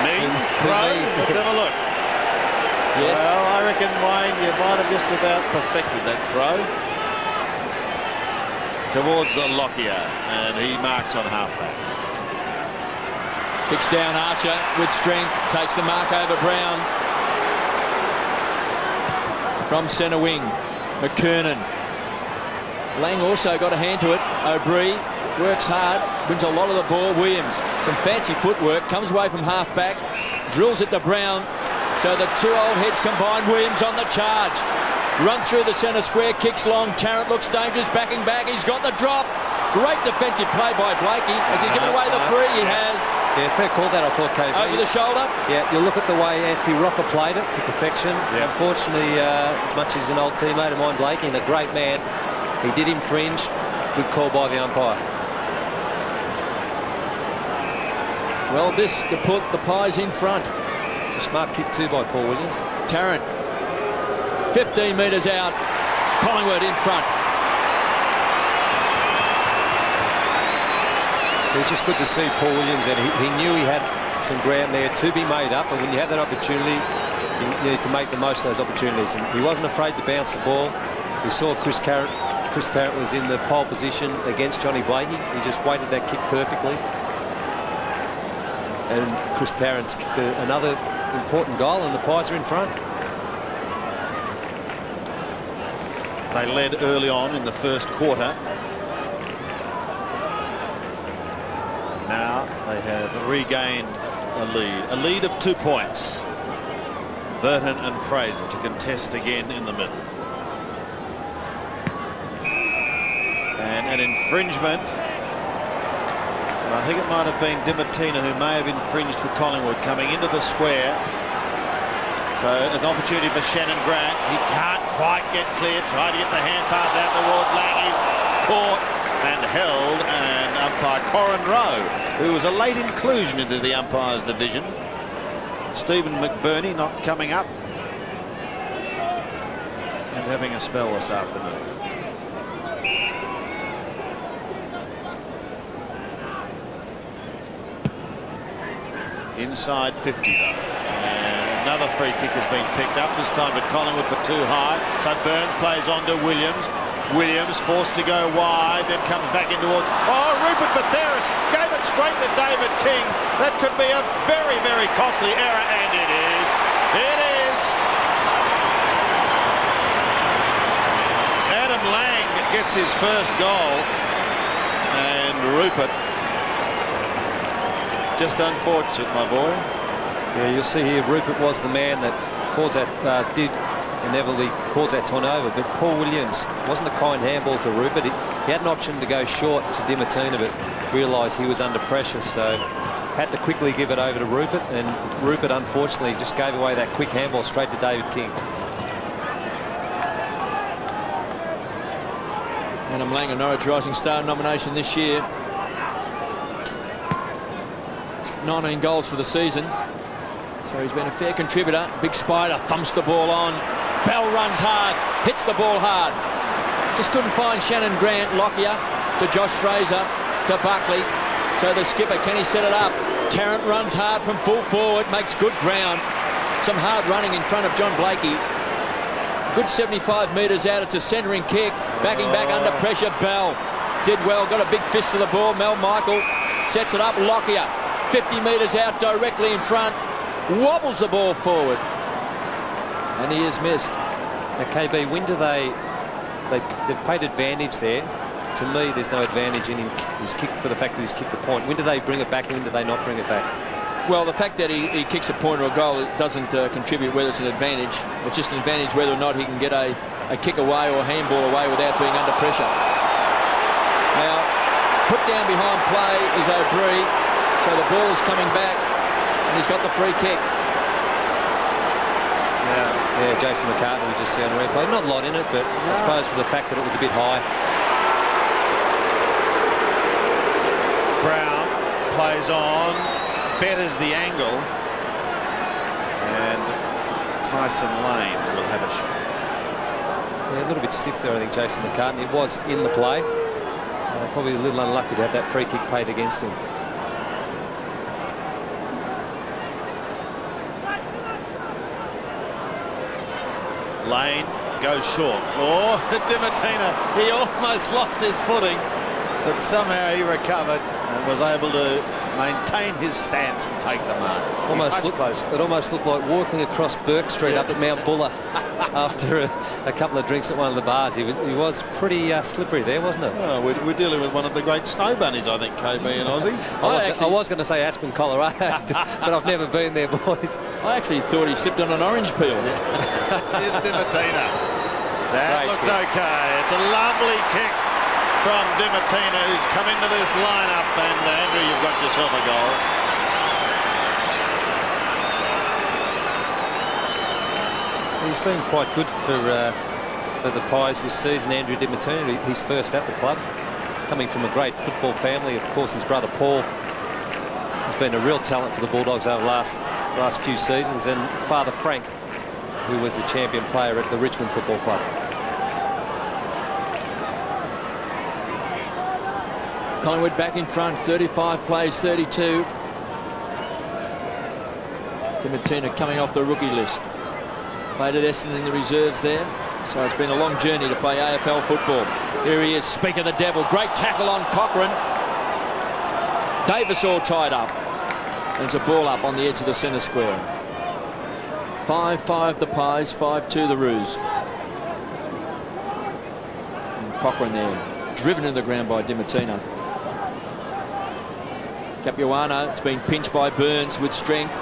Me? Throw? Let's have a look.
Yes.
Well, I reckon, Wayne, you might have just about perfected that throw. Towards Lockyer, and he marks on halfback.
Kicks down Archer with strength, takes the mark over Brown. From centre wing, McKernan. Lang also got a hand to it. O'Brien works hard, wins a lot of the ball. Williams, some fancy footwork, comes away from half-back, drills it to Brown. So the two old heads combine. Williams on the charge. Runs through the centre square, kicks long. Tarrant looks dangerous, backing back. He's got the drop. Great defensive play by Blakey. Has he given away the three? He has.
Yeah, fair call that, I thought, KB.
Over the shoulder.
Yeah, you look at the way Anthony Rocker played it to perfection.
Yeah.
Unfortunately, as much as an old teammate of mine, Blakey, and a great man, he did infringe. Good call by the umpire.
Well, this to put the Pies in front.
It's a smart kick too by Paul Williams.
Tarrant, 15 metres out. Collingwood in front.
It was just good to see Paul Williams, and he knew he had some ground there to be made up, and when you have that opportunity, you need to make the most of those opportunities. And he wasn't afraid to bounce the ball. We saw Chris Tarrant was in the pole position against Johnny Blakey. He just weighted that kick perfectly. And Chris Tarrant's kicked another important goal, and the Pies are in front.
They led early on in the first quarter. Now they have regained a lead of 2 points. Burton and Fraser to contest again in the middle. And an infringement. And I think it might have been Dimartina who may have infringed for Collingwood coming into the square. So an opportunity for Shannon Grant. He can't quite get clear. Tried to get the hand pass out towards Lang. He's caught and held, and umpire Corin Rowe, who was a late inclusion into the umpires division. Stephen McBurney not coming up and having a spell this afternoon. Inside 50 though. And another free kick has been picked up, this time at Collingwood for too high. So Burns plays on to Williams. Williams forced to go wide, then comes back in towards... Oh, Rupert Batheris gave it straight to David King. That could be a very, very costly error, and it is. It is. Adam Lang gets his first goal, and Rupert, just unfortunate, my boy.
Yeah, you'll see here Rupert was the man that caused that, did inevitably cause that turnover, but Paul Williams wasn't a kind handball to Rupert. He had an option to go short to Dimartina, but realised he was under pressure, so had to quickly give it over to Rupert, and Rupert unfortunately just gave away that quick handball straight to David King.
Adam Lang, a Norwich Rising Star nomination this year. 19 goals for the season. So he's been a fair contributor. Big Spider thumps the ball on. Bell runs hard, hits the ball hard. Just couldn't find Shannon Grant. Lockyer to Josh Fraser to Buckley. So the skipper, can he set it up? Tarrant runs hard from full forward, makes good ground. Some hard running in front of John Blakey. Good 75 metres out. It's a centering kick. Backing back under pressure. Bell did well. Got a big fist to the ball. Mel Michael sets it up. Lockyer 50 metres out directly in front. Wobbles the ball forward. And he is missed.
Now, KB, when do they've paid advantage there? To me, there's no advantage in his kick for the fact that he's kicked the point. When do they bring it back? When do they not bring it back?
Well, the fact that he kicks a point or a goal, it doesn't contribute whether it's an advantage. It's just an advantage whether or not he can get a kick away or a handball away without being under pressure. Now, put down behind play is O'Brien. So the ball is coming back, and he's got the free kick.
Yeah, Jason McCartney we just see on replay. Not a lot in it, but I suppose for the fact that it was a bit high.
Brown plays on, betters the angle, and Tyson Lane will have a shot.
Yeah, a little bit stiff there, I think, Jason McCartney. It was in the play. Probably a little unlucky to have that free kick paid against him.
Lane goes short. Oh, Dimatina, he almost lost his footing, but somehow he recovered and was able to maintain his stance and take the mark.
It almost looked like walking across Burke Street up at Mount Buller after a couple of drinks at one of the bars. He was pretty slippery there, wasn't it?
Oh, we're dealing with one of the great snow bunnies, I think, KB and Aussie.
I was going to say Aspen, Colorado, but I've never been there, boys.
I actually thought he slipped on an orange peel.
Here's Dimatina. That
Great
looks
kick.
okay. It's a lovely kick from Dimatina, who's come into this lineup, and Andrew, you've got yourself a goal.
He's been quite good for the Pies this season, Andrew Dimatina. He's first at the club, coming from a great football family. Of course, his brother Paul has been a real talent for the Bulldogs over the last few seasons, and father Frank, who was a champion player at the Richmond Football Club.
Collingwood back in front, 35 plays 32. Dimatina coming off the rookie list. Played at Essendon in the reserves there. So it's been a long journey to play AFL football. Here he is, speak of the devil. Great tackle on Cochrane. Davis all tied up. And it's a ball up on the edge of the centre square. 5-5 the Pies, 5-2 the Roos. And Cochrane there, driven to the ground by Dimatina. Capuano, it's been pinched by Burns with strength.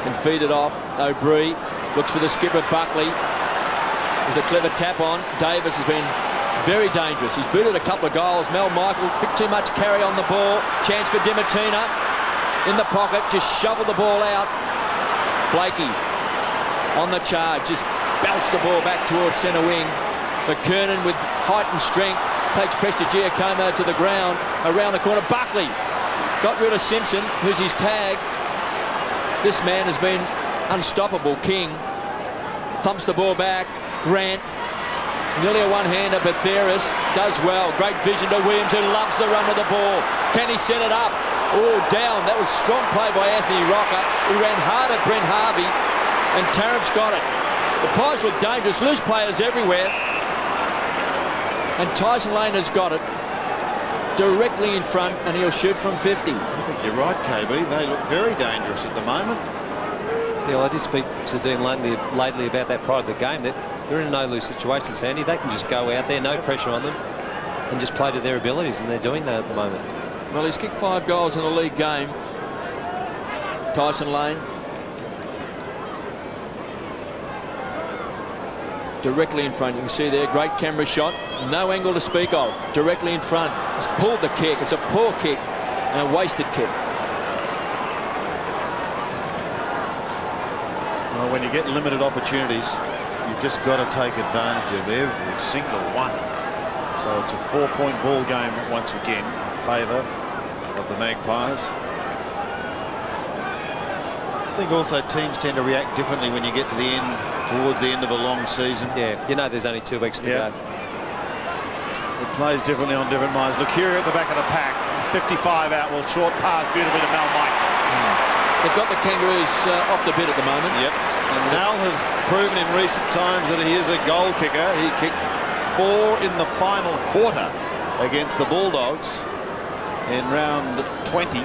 Can feed it off. O'Brien looks for the skipper, Buckley. There's a clever tap on. Davis has been very dangerous. He's booted a couple of goals. Mel Michael, a bit too much carry on the ball. Chance for Dimatina. In the pocket, just shovel the ball out. Blakey on the charge, just belts the ball back towards centre wing. McKernan with height and strength takes Prestigiacomo to the ground. Around the corner, Buckley got rid of Simpson, who's his tag. This man has been unstoppable. King thumps the ball back. Grant, nearly a one-hander, but Theris does well. Great vision to Williams, who loves the run with the ball. Can he set it up? Oh, down. That was strong play by Anthony Rocker. He ran hard at Brent Harvey, and Tarrant's got it. The Pies look dangerous. Loose players everywhere. And Tyson Lane has got it directly in front, and he'll shoot from 50.
I think you're right, KB. They look very dangerous at the moment.
Yeah, I did speak to Dean lately about that prior to the game, that they're in a no-lose situation, Sandy. They can just go out there, no pressure on them, and just play to their abilities, and they're doing that at the moment.
Well, he's kicked 5 goals in a league game. Tyson Lane. Directly in front, you can see there, great camera shot. No angle to speak of, directly in front. He's pulled the kick. It's a poor kick and a wasted kick.
Well, when you get limited opportunities, you've just got to take advantage of every single one. So it's a 4-point ball game once again in favour of the Magpies. I think also teams tend to react differently when you get to the end, towards the end of a long season.
Yeah, you know there's only 2 weeks to go.
It plays differently on different minds. Lucuria at the back of the pack. It's 55 out. Well, short pass beautifully to Mal Mike.
They've got the Kangaroos off the bit at the moment.
Yep. And Mal has proven in recent times that he is a goal kicker. He kicked 4 in the final quarter against the Bulldogs in round 20.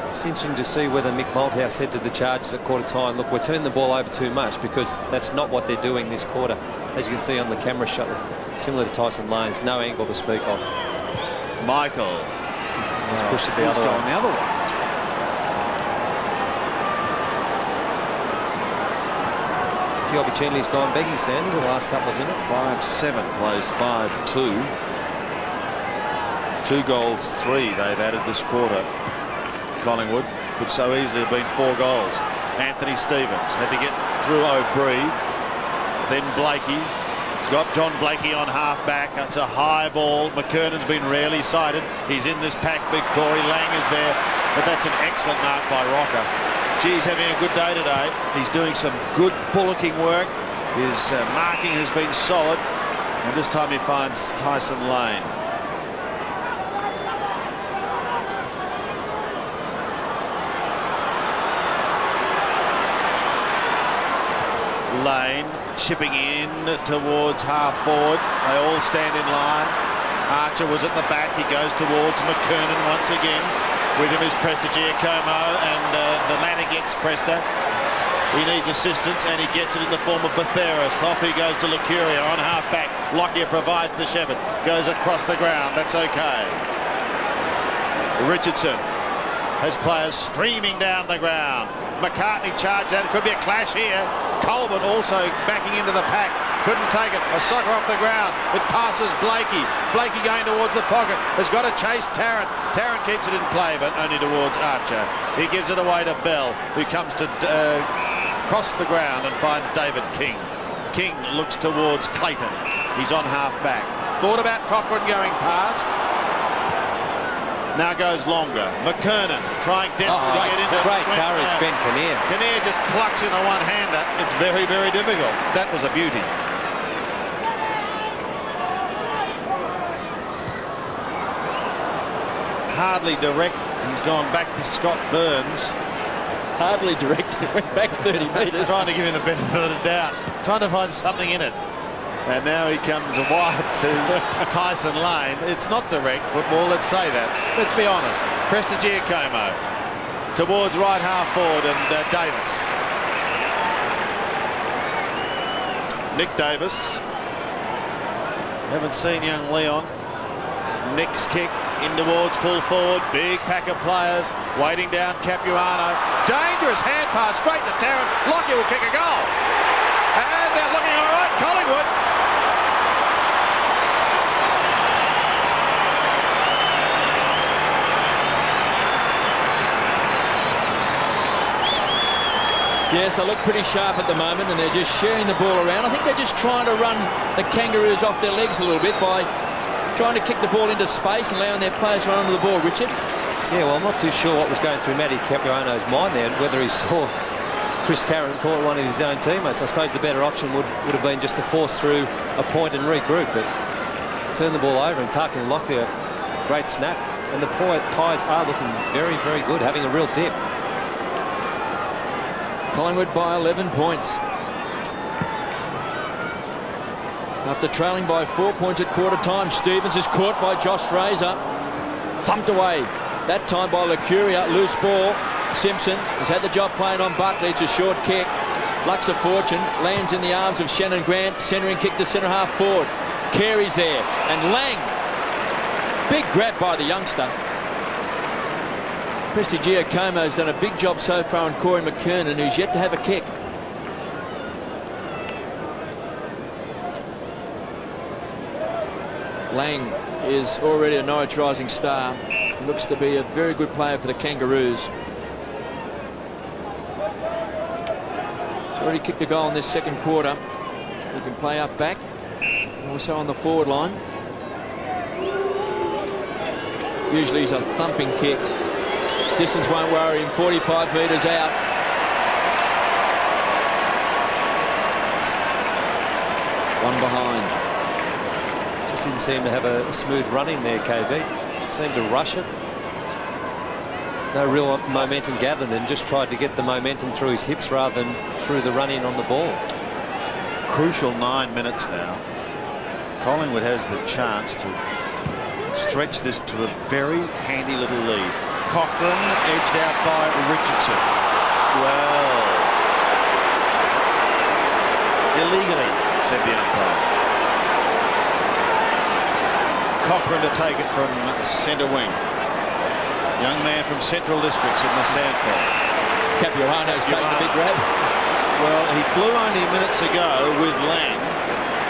It's interesting to see whether Mick Malthouse said to the Chargers at quarter time, look, we're turning the ball over too much, because that's not what they're doing this quarter. As you can see on the camera shot, similar to Tyson Lane's, no angle to speak of.
Michael.
He's pushed it the other way.
He's gone the other way.
A few opportunities gone begging, Sandy, the last couple of minutes.
5-7 plays 5-2. 2 goals, 3 they've added this quarter. Collingwood could so easily have been 4 goals. Anthony Stevens had to get through O'Brien, then Blakey. He's got John Blakey on half-back. That's a high ball. McKernan's been rarely sighted. He's in this pack. Big Corey Lang is there, but that's an excellent mark by Rocker. Gee's having a good day today. He's doing some good bullocking work. His marking has been solid, and this time he finds Tyson Lane. Lane chipping in towards half forward. They all stand in line. Archer was at the back. He goes towards McKernan once again. With him is Presta Giacomo, and the latter gets Presta. He needs assistance, and he gets it in the form of Batheris. Off he goes to Lucuria on half back. Lockyer provides the shepherd. Goes across the ground. That's okay. Richardson has players streaming down the ground. McCartney charged out. There could be a clash here. Colbert also backing into the pack. Couldn't take it. A soccer off the ground. It passes Blakey. Blakey going towards the pocket. Has got to chase Tarrant. Tarrant keeps it in play, but only towards Archer. He gives it away to Bell, who comes to cross the ground and finds David King. King looks towards Clayton. He's on half back. Thought about Cochrane going past. Now goes longer. McKernan trying desperately to get into it.
Great courage, Ben Kinnear.
Kinnear just plucks in a one-hander. It's very, very difficult. That was a beauty. Hardly direct. He's gone back to Scott Burns.
Hardly direct. He went back 30 metres.
Trying to give him the benefit of the doubt. Trying to find something in it. And now he comes wide to Tyson Lane. It's not direct football, let's say that. Let's be honest. Presta Giacomo towards right half forward, and Davis. Nick Davis. Haven't seen young Leon. Nick's kick in towards full forward. Big pack of players waiting down Capuano. Dangerous hand pass straight to Tarrant. Lockyer will kick a goal. And they're looking all right, Collingwood.
Yes, they look pretty sharp at the moment, and they're just sharing the ball around. I think they're just trying to run the Kangaroos off their legs a little bit by trying to kick the ball into space and allowing their players to run onto the ball. Richard?
Yeah, well, I'm not too sure what was going through Matty Capuano's mind there, and whether he saw Chris Tarrant thought one of his own teammates. I suppose the better option would have been just to force through a point and regroup, but turn the ball over and Tarkin Lockyer, great snap. And the Pies are looking very, very good, having a real dip.
Collingwood by 11 points. After trailing by 4 points at quarter time, Stevens is caught by Josh Fraser. Thumped away. That time by Lucuria. Loose ball. Simpson has had the job playing on Buckley. It's a short kick. Lucks of fortune. Lands in the arms of Shannon Grant. Centering kick to centre half forward. Carey's there. And Lang. Big grab by the youngster. Presta Giacomo's done a big job so far on Corey McKernan, who's yet to have a kick. Lang is already a Norwich rising star. He looks to be a very good player for the Kangaroos. already kicked a goal in this second quarter. He can play up back, also on the forward line. Usually he's a thumping kick. Distance won't worry him, 45 metres out. One behind.
Just didn't seem to have a smooth run in there, KB. Seemed to rush it. No real momentum gathered, and just tried to get the momentum through his hips rather than through the run in on the ball.
Crucial 9 minutes now. Collingwood has the chance to stretch this to a very handy little lead. Cochrane edged out by Richardson. Well, illegally, said the umpire. Cochrane to take it from centre wing. Young man from Central Districts in the Sandford.
Capuano's taking a big grab.
Well, he flew only minutes ago with Lang,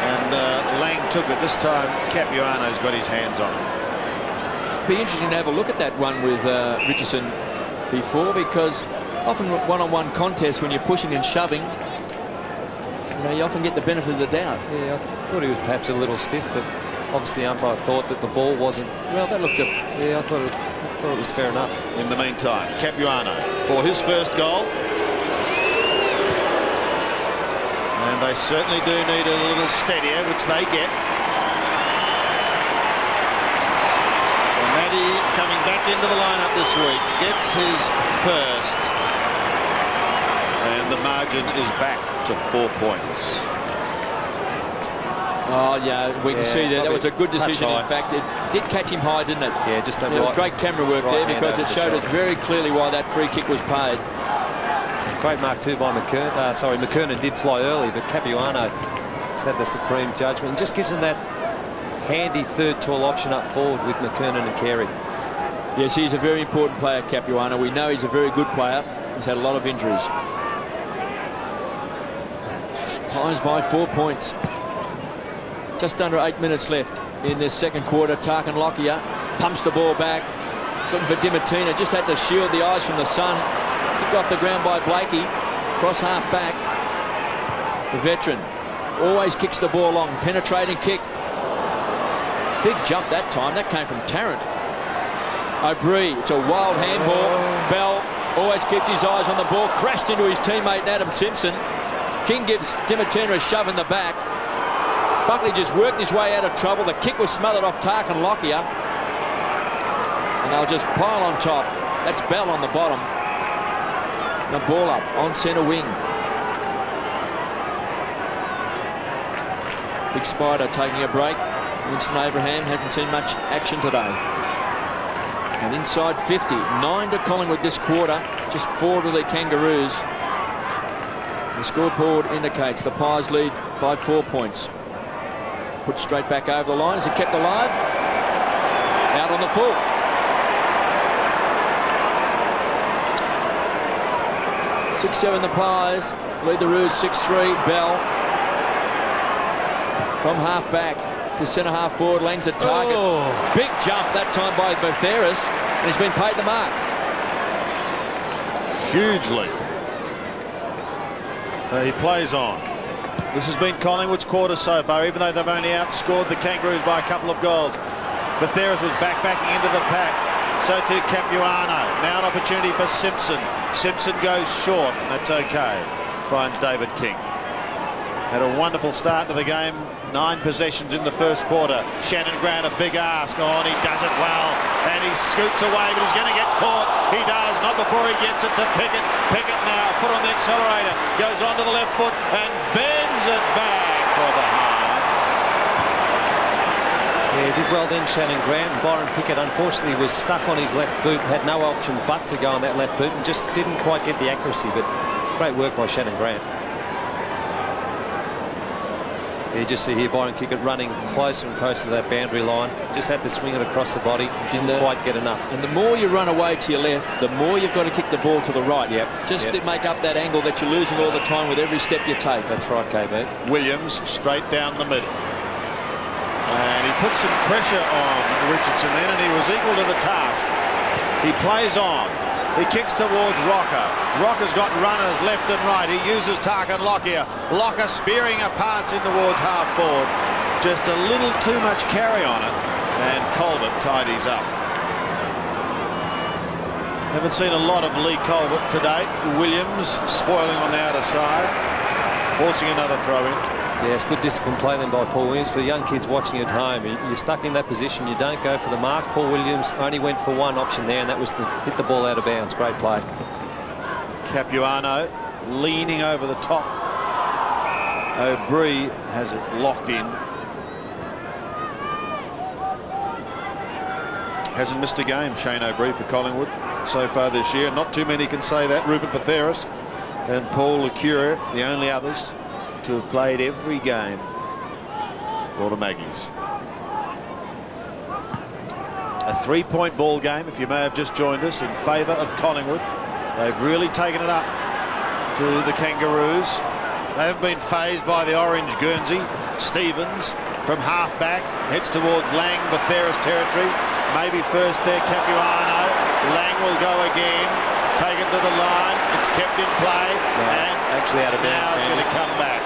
and Lang took it. This time, Capuano's got his hands on it.
Be interesting to have a look at that one with Richardson before, because often one-on-one contests, when you're pushing and shoving, you know, you often get the benefit of the doubt.
Yeah, I thought he was perhaps a little stiff, but obviously the umpire thought that the ball wasn't.
Well, that looked
Yeah, I thought it was fair enough.
In the meantime, Capuano for his first goal. And they certainly do need a little steadier, which they get. And Matty coming back into the lineup this week gets his first. And the margin is back to 4 points.
Oh, yeah, we can see that. That was a good decision. In fact, it did catch him high, didn't it?
Yeah, just that.
It was great camera work there, because it showed us very clearly why that free kick was paid.
Great mark too by McKernan. McKernan did fly early, but Capuano just had the supreme judgment and just gives him that handy third tall option up forward with McKernan and Carey.
Yes, he's a very important player, Capuano. We know he's a very good player. He's had a lot of injuries. Pies by 4 points. Just under 8 minutes left in this second quarter. Tarkin Lockyer pumps the ball back. He's looking for Dimatina. Just had to shield the eyes from the sun. Kicked off the ground by Blakey. Cross half back. The veteran always kicks the ball long. Penetrating kick. Big jump that time. That came from Tarrant. O'Brien. It's a wild handball. Bell always keeps his eyes on the ball. Crashed into his teammate Adam Simpson. King gives Dimatina a shove in the back. Buckley just worked his way out of trouble. The kick was smothered off Tarkin Lockyer. And they'll just pile on top. That's Bell on the bottom. And a ball up on centre wing. Big Spider taking a break. Winston Abraham hasn't seen much action today. And inside 50. 9 to Collingwood this quarter. Just 4 to the Kangaroos. The scoreboard indicates the Pies lead by 4 points. Put straight back over the line. Is it kept alive? Out on the full. Six, 7 the Pies. Lead the Roos 6-3. Bell from half back to centre half forward. Lang's a target.
Oh.
Big jump that time by Botheris. And he's been paid the mark.
Huge leap. So he plays on. This has been Collingwood's quarter so far, even though they've only outscored the Kangaroos by a couple of goals. Botheris was backing into the pack. So too Capuano. Now an opportunity for Simpson. Simpson goes short, and that's okay. Finds David King. Had a wonderful start to the game. 9 possessions in the first quarter. Shannon Grant, a big ask. Oh, and he does it well. And he scoots away, but he's going to get caught. He does, not before he gets it to Pickett. Pickett now, foot on the accelerator. Goes onto the left foot and bends it back for behind.
Yeah, he did well then, Shannon Grant. Byron Pickett, unfortunately, was stuck on his left boot. Had no option but to go on that left boot and just didn't quite get the accuracy. But great work by Shannon Grant. You just see here Byron Pickett running closer and closer to that boundary line. Just had to swing it across the body. Didn't quite get enough.
And the more you run away to your left, the more you've got to kick the ball to the right. Just to make up that angle that you're losing all the time with every step you take.
That's right, KB.
Williams straight down the middle. And he put some pressure on Richardson then, and he was equal to the task. He plays on. He kicks towards Rocker. Rocker's got runners left and right. He uses Tarkin Lockyer. Locker spearing apart in towards half forward. Just a little too much carry on it, and Colbert tidies up. Haven't seen a lot of Lee Colbert to date. Williams spoiling on the outer side, forcing another throw in.
Yeah, it's good discipline play then by Paul Williams. For the young kids watching at home, you're stuck in that position, you don't go for the mark. Paul Williams only went for one option there, and that was to hit the ball out of bounds. Great play.
Capuano leaning over the top. O'Brien has it locked in. Hasn't missed a game, Shane O'Brien, for Collingwood so far this year. Not too many can say that. Rupert Batheris and Paul Lecure, the only others to have played every game for the Maggies. A 3-point ball game, if you may have just joined us, in favour of Collingwood. They've really taken it up to the Kangaroos. They haven't been fazed by the orange Guernsey. Stevens from half-back heads towards Lang, Batheris territory. Maybe first there, Capuano. Lang will go again. Take it to the line. It's kept in play.
And actually out of bounds.
Now it's going to come back,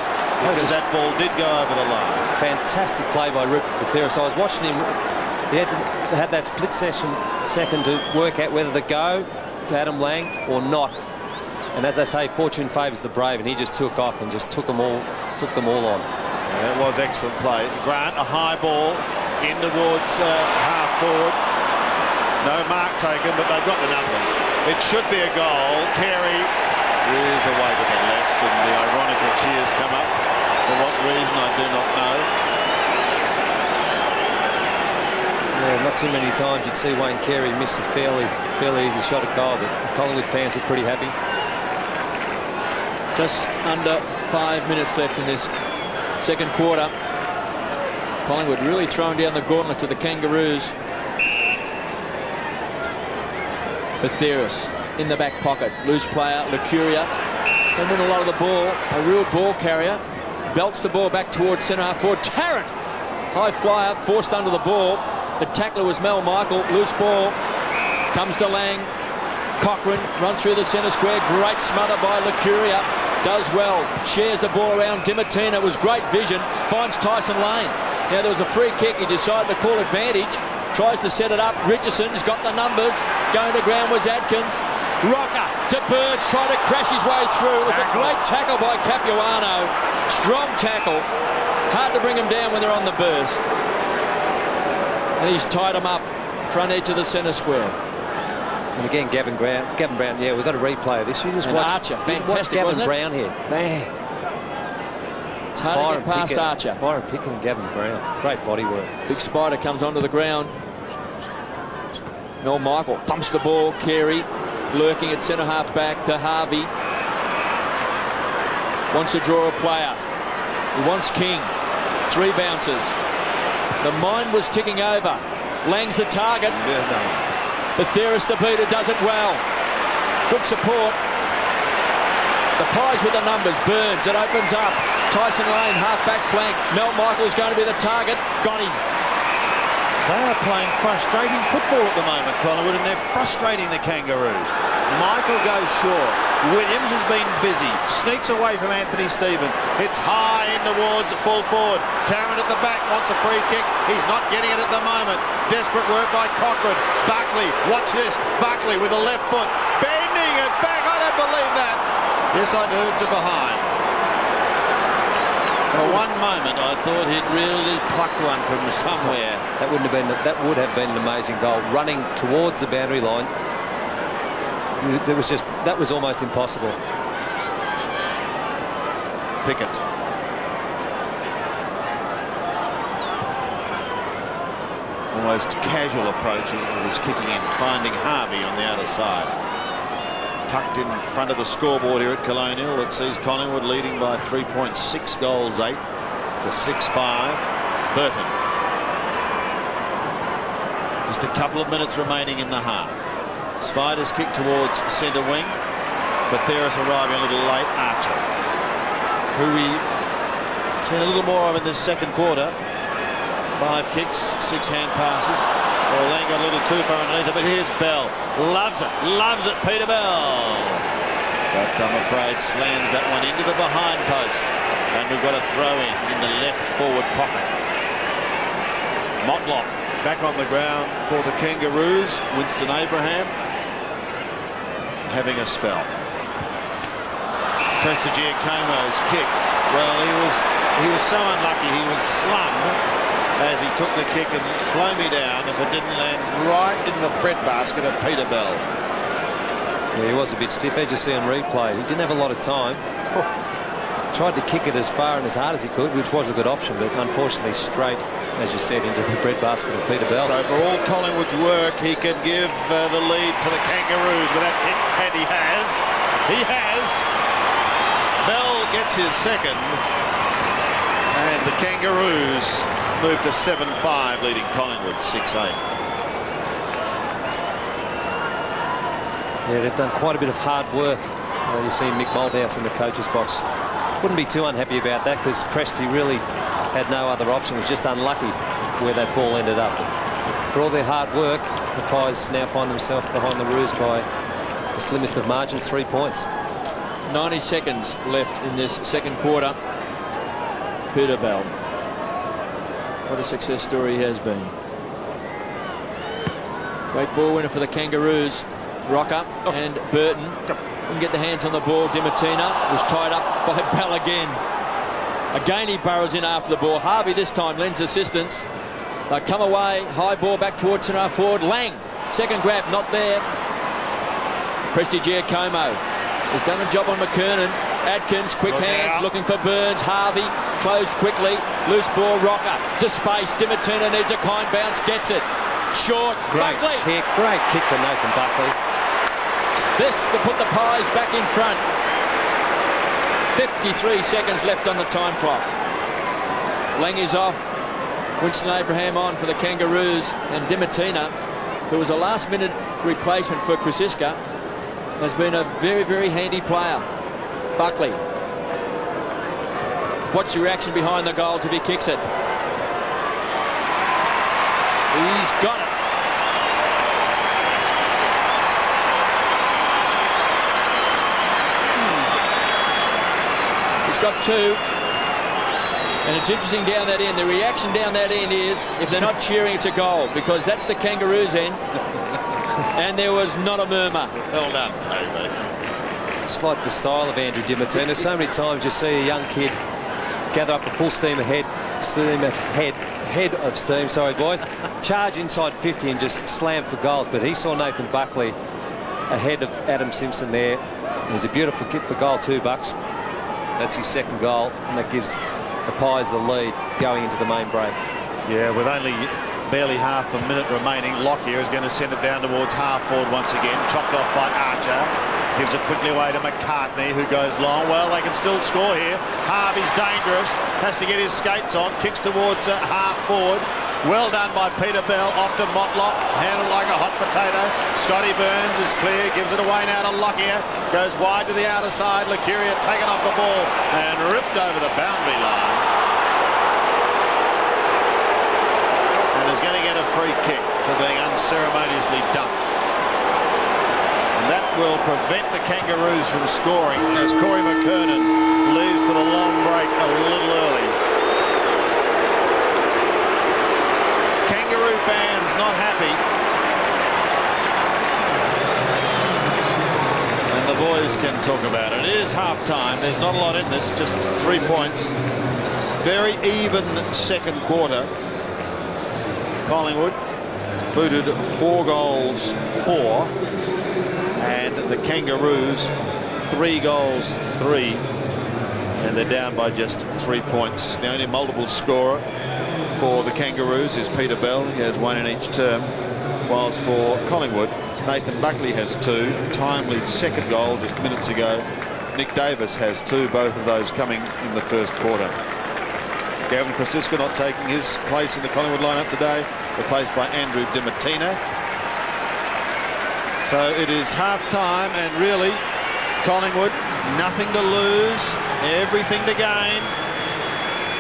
because that ball did go over the line.
Fantastic play by Rupert Batheris. I was watching him. He had that split second to work out whether to go to Adam Lang or not. And as I say, fortune favours the brave, and he just took off and just took them all on.
That was excellent play. Grant, a high ball in towards half forward. No mark taken, but they've got the numbers. It should be a goal. Carey is away to the left, and the ironical cheers come up. For what reason, I do not know.
Yeah, not too many times you'd see Wayne Carey miss a fairly easy shot at goal, but the Collingwood fans were pretty happy.
Just under 5 minutes left in this second quarter. Collingwood really throwing down the gauntlet to the Kangaroos. Batheris in the back pocket. Loose player, Licuria. Can win a lot of the ball. A real ball carrier. Belts the ball back towards centre half forward. Tarrant! High flyer, forced under the ball. The tackler was Mel Michael. Loose ball. Comes to Lang. Cochrane runs through the centre square. Great smother by Licuria. Does well. Shares the ball around Dimatina. It was great vision. Finds Tyson Lane. Now there was a free kick. He decided to call advantage. Tries to set it up. Richardson's got the numbers. Going to ground was Adkins. Rocker to Birds, trying to crash his way through. It was a great tackle by Capuano. Strong tackle. Hard to bring him down when they're on the burst. And he's tied him up. Front edge of the centre square.
And again, Gavin Brown. Yeah, we've got a replay of this. You just watch
Archer, fantastic,
Gavin
wasn't it?
Brown here. Bang.
It's hard to get past Archer.
Byron Pickett and Gavin Brown. Great body work.
Big Spider comes onto the ground. Mel Michael thumps the ball. Carey lurking at centre half back to Harvey. Wants to draw a player. He wants King. 3 bounces. The mind was ticking over. Lang's the target. Batheris the beater does it well. Good support. The Pies with the numbers. Burns, it opens up. Tyson Lane, half-back flank. Mel Michael's going to be the target. Got him.
They are playing frustrating football at the moment, Collingwood, and they're frustrating the Kangaroos. Michael goes short. Williams has been busy. Sneaks away from Anthony Stevens. It's high in towards full forward. Tarrant at the back wants a free kick. He's not getting it at the moment. Desperate work by Cochrane. Buckley, watch this. Buckley with the left foot. Bending it back. I don't believe that. Yes, I do. It's a behind. For one moment, I thought he'd really plucked one from somewhere.
That would have been an amazing goal. Running towards the boundary line. That was almost impossible.
Pickett. Almost casual approach into this kicking in, finding Harvey on the outer side. Tucked in front of the scoreboard here at Colonial. It sees Collingwood leading by 3.6 goals, 8 to 6-5. Burton. Just a couple of minutes remaining in the half. Spiders kick towards centre wing. Batheris arriving a little late. Archer, who we seen a little more of in this second quarter. 5 kicks, 6 hand passes. Oh, Lang got a little too far underneath it, but here's Bell. Loves it, Peter Bell. But I'm afraid slams that one into the behind post. And we've got a throw in the left forward pocket. Motlop back on the ground for the Kangaroos. Winston Abraham having a spell. Prestigiacomo's kick. Well, he was so unlucky. He was slung as he took the kick, and blow me down if it didn't land right in the breadbasket of Peter Bell.
Yeah, he was a bit stiff, as you see on replay. He didn't have a lot of time. Tried to kick it as far and as hard as he could, which was a good option, but unfortunately straight, as you said, into the breadbasket of Peter Bell.
So for all Collingwood's work, he can give the lead to the Kangaroos with that kick, and he has. Bell gets his second, and the Kangaroos move to 7-5, leading Collingwood 6-8.
Yeah, they've done quite a bit of hard work. You see Mick Moldhouse in the coach's box. Wouldn't be too unhappy about that, because Presti really had no other option. Was just unlucky where that ball ended up. For all their hard work, the Pies now find themselves behind the Roos by the slimmest of margins, 3 points.
90 seconds left in this second quarter. Peter Bell. What a success story he has been. Great ball winner for the Kangaroos. Rocker and Burton couldn't get the hands on the ball. Dimatina was tied up by Bell again. Again he burrows in after the ball. Harvey this time lends assistance. They come away. High ball back towards centre forward. Lang. Second grab not there. Prestigiacomo has done a job on McKernan. Atkins, quick hands, looking for Burns. Harvey closed quickly. Loose ball, Rocker to space. Dimatina needs a kind bounce, gets it. Short.
Great kick to Nathan Buckley.
This to put the Pies back in front. 53 seconds left on the time clock. Lang is off. Winston Abraham on for the Kangaroos, and Dimatina, who was a last-minute replacement for Krasiska, has been a very, very handy player. Buckley. What's your reaction behind the goals if he kicks it? He's got it. He's got two. And it's interesting down that end. The reaction down that end is, if they're not cheering, it's a goal, because that's the Kangaroos end. And there was not a murmur.
Well done, mate.
Just like the style of Andrew Dimatina. So many times you see a young kid gather up a full steam ahead, head of steam, sorry boys, charge inside 50 and just slam for goals. But he saw Nathan Buckley ahead of Adam Simpson there. It was a beautiful kick for goal, 2 bucks. That's his second goal, and that gives the Pies the lead going into the main break.
Yeah, with only barely half a minute remaining, Lockyer is going to send it down towards half forward once again. Chopped off by Archer. Gives it quickly away to McCartney, who goes long. Well, they can still score here. Harvey's dangerous. Has to get his skates on. Kicks towards half forward. Well done by Peter Bell. Off to Motlop. Handled like a hot potato. Scotty Burns is clear. Gives it away now to Lockyer. Goes wide to the outer side. Lucuria taken off the ball and ripped over the boundary line. And is going to get a free kick for being unceremoniously dumped. And that will prevent the Kangaroos from scoring as Corey McKernan leaves for the long break a little early. Kangaroo fans not happy. And the boys can talk about it. It is half-time. There's not a lot in this, just 3 points. Very even second quarter. Collingwood booted 4 goals, 4. And the Kangaroos 3 goals, 3. And they're down by just 3 points. The only multiple scorer for the Kangaroos is Peter Bell. He has 1 in each term. Whilst for Collingwood, Nathan Buckley has 2. Timely second goal just minutes ago. Nick Davis has 2, both of those coming in the first quarter. Gavin Krasiska not taking his place in the Collingwood lineup today, replaced by Andrew Dimatina. So it is half-time, and really, Collingwood, nothing to lose, everything to gain.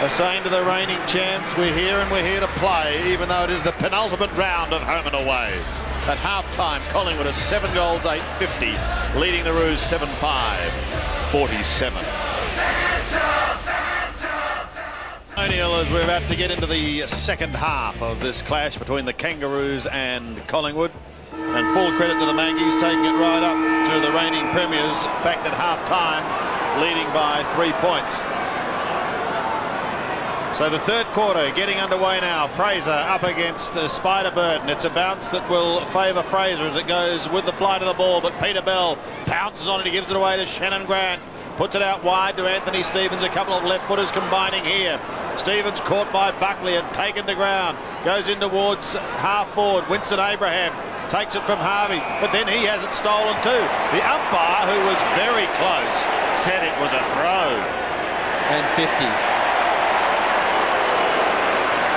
are saying to the reigning champs, we're here and we're here to play, even though it is the penultimate round of home and away. At half-time, Collingwood is 7 goals, 850, leading the Roos 7-5, 47. O'Neill, as we're about to get into the second half of this clash between the Kangaroos and Collingwood. And full credit to the Maggies, taking it right up to the reigning premiers. In fact, at half-time, leading by 3 points. So the third quarter getting underway now. Fraser up against Spider Burton. It's a bounce that will favour Fraser as it goes with the flight of the ball, but Peter Bell pounces on it. He gives it away to Shannon Grant. Puts it out wide to Anthony Stevens. A couple of left footers combining here. Stevens caught by Buckley and taken to ground. Goes in towards half forward. Winston Abraham takes it from Harvey, but then he has it stolen too. The umpire, who was very close, said it was a throw.
And 50.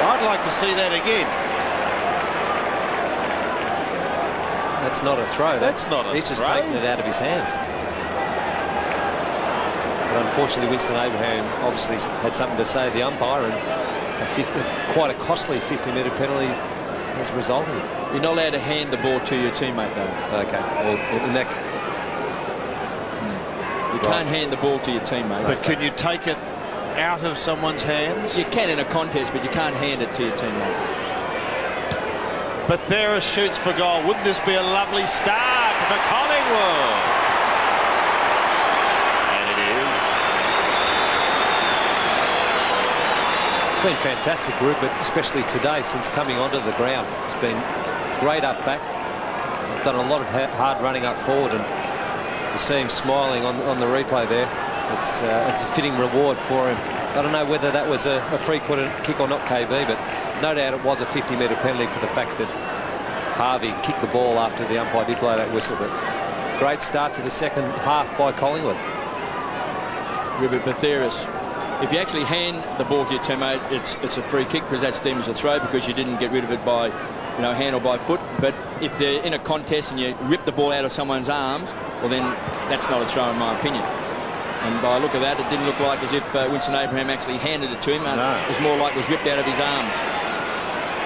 I'd like to see that again.
That's not a throw.
That's not a throw.
He's just taken it out of his hands. But unfortunately, Winston Abraham obviously had something to say to the umpire, and quite a costly 50-metre penalty has resulted.
You're not allowed to hand the ball to your teammate, though.
Okay. Well, in that...
You can't hand the ball to your teammate.
But can you take it out of someone's hands?
You can in a contest, but you can't hand it to your teammate.
Bethera shoots for goal. Wouldn't this be a lovely start for Collingwood? And it is.
It's been fantastic, Rupert, especially today since coming onto the ground. It's been great up back. Done a lot of hard running up forward, and you see him smiling on the replay there. It's a fitting reward for him. I don't know whether that was a free kick or not, KB, but no doubt it was a 50-metre penalty for the fact that Harvey kicked the ball after the umpire did blow that whistle. But great start to the second half by Collingwood.
Rupert Betheris, if you actually hand the ball to your teammate, it's a free kick because that's deemed as a throw because you didn't get rid of it by hand or by foot. But if they're in a contest and you rip the ball out of someone's arms, well then that's not a throw in my opinion. And by look of that, it didn't look like as if Winston Abraham actually handed it to him.
No.
It was more like it was ripped out of his arms.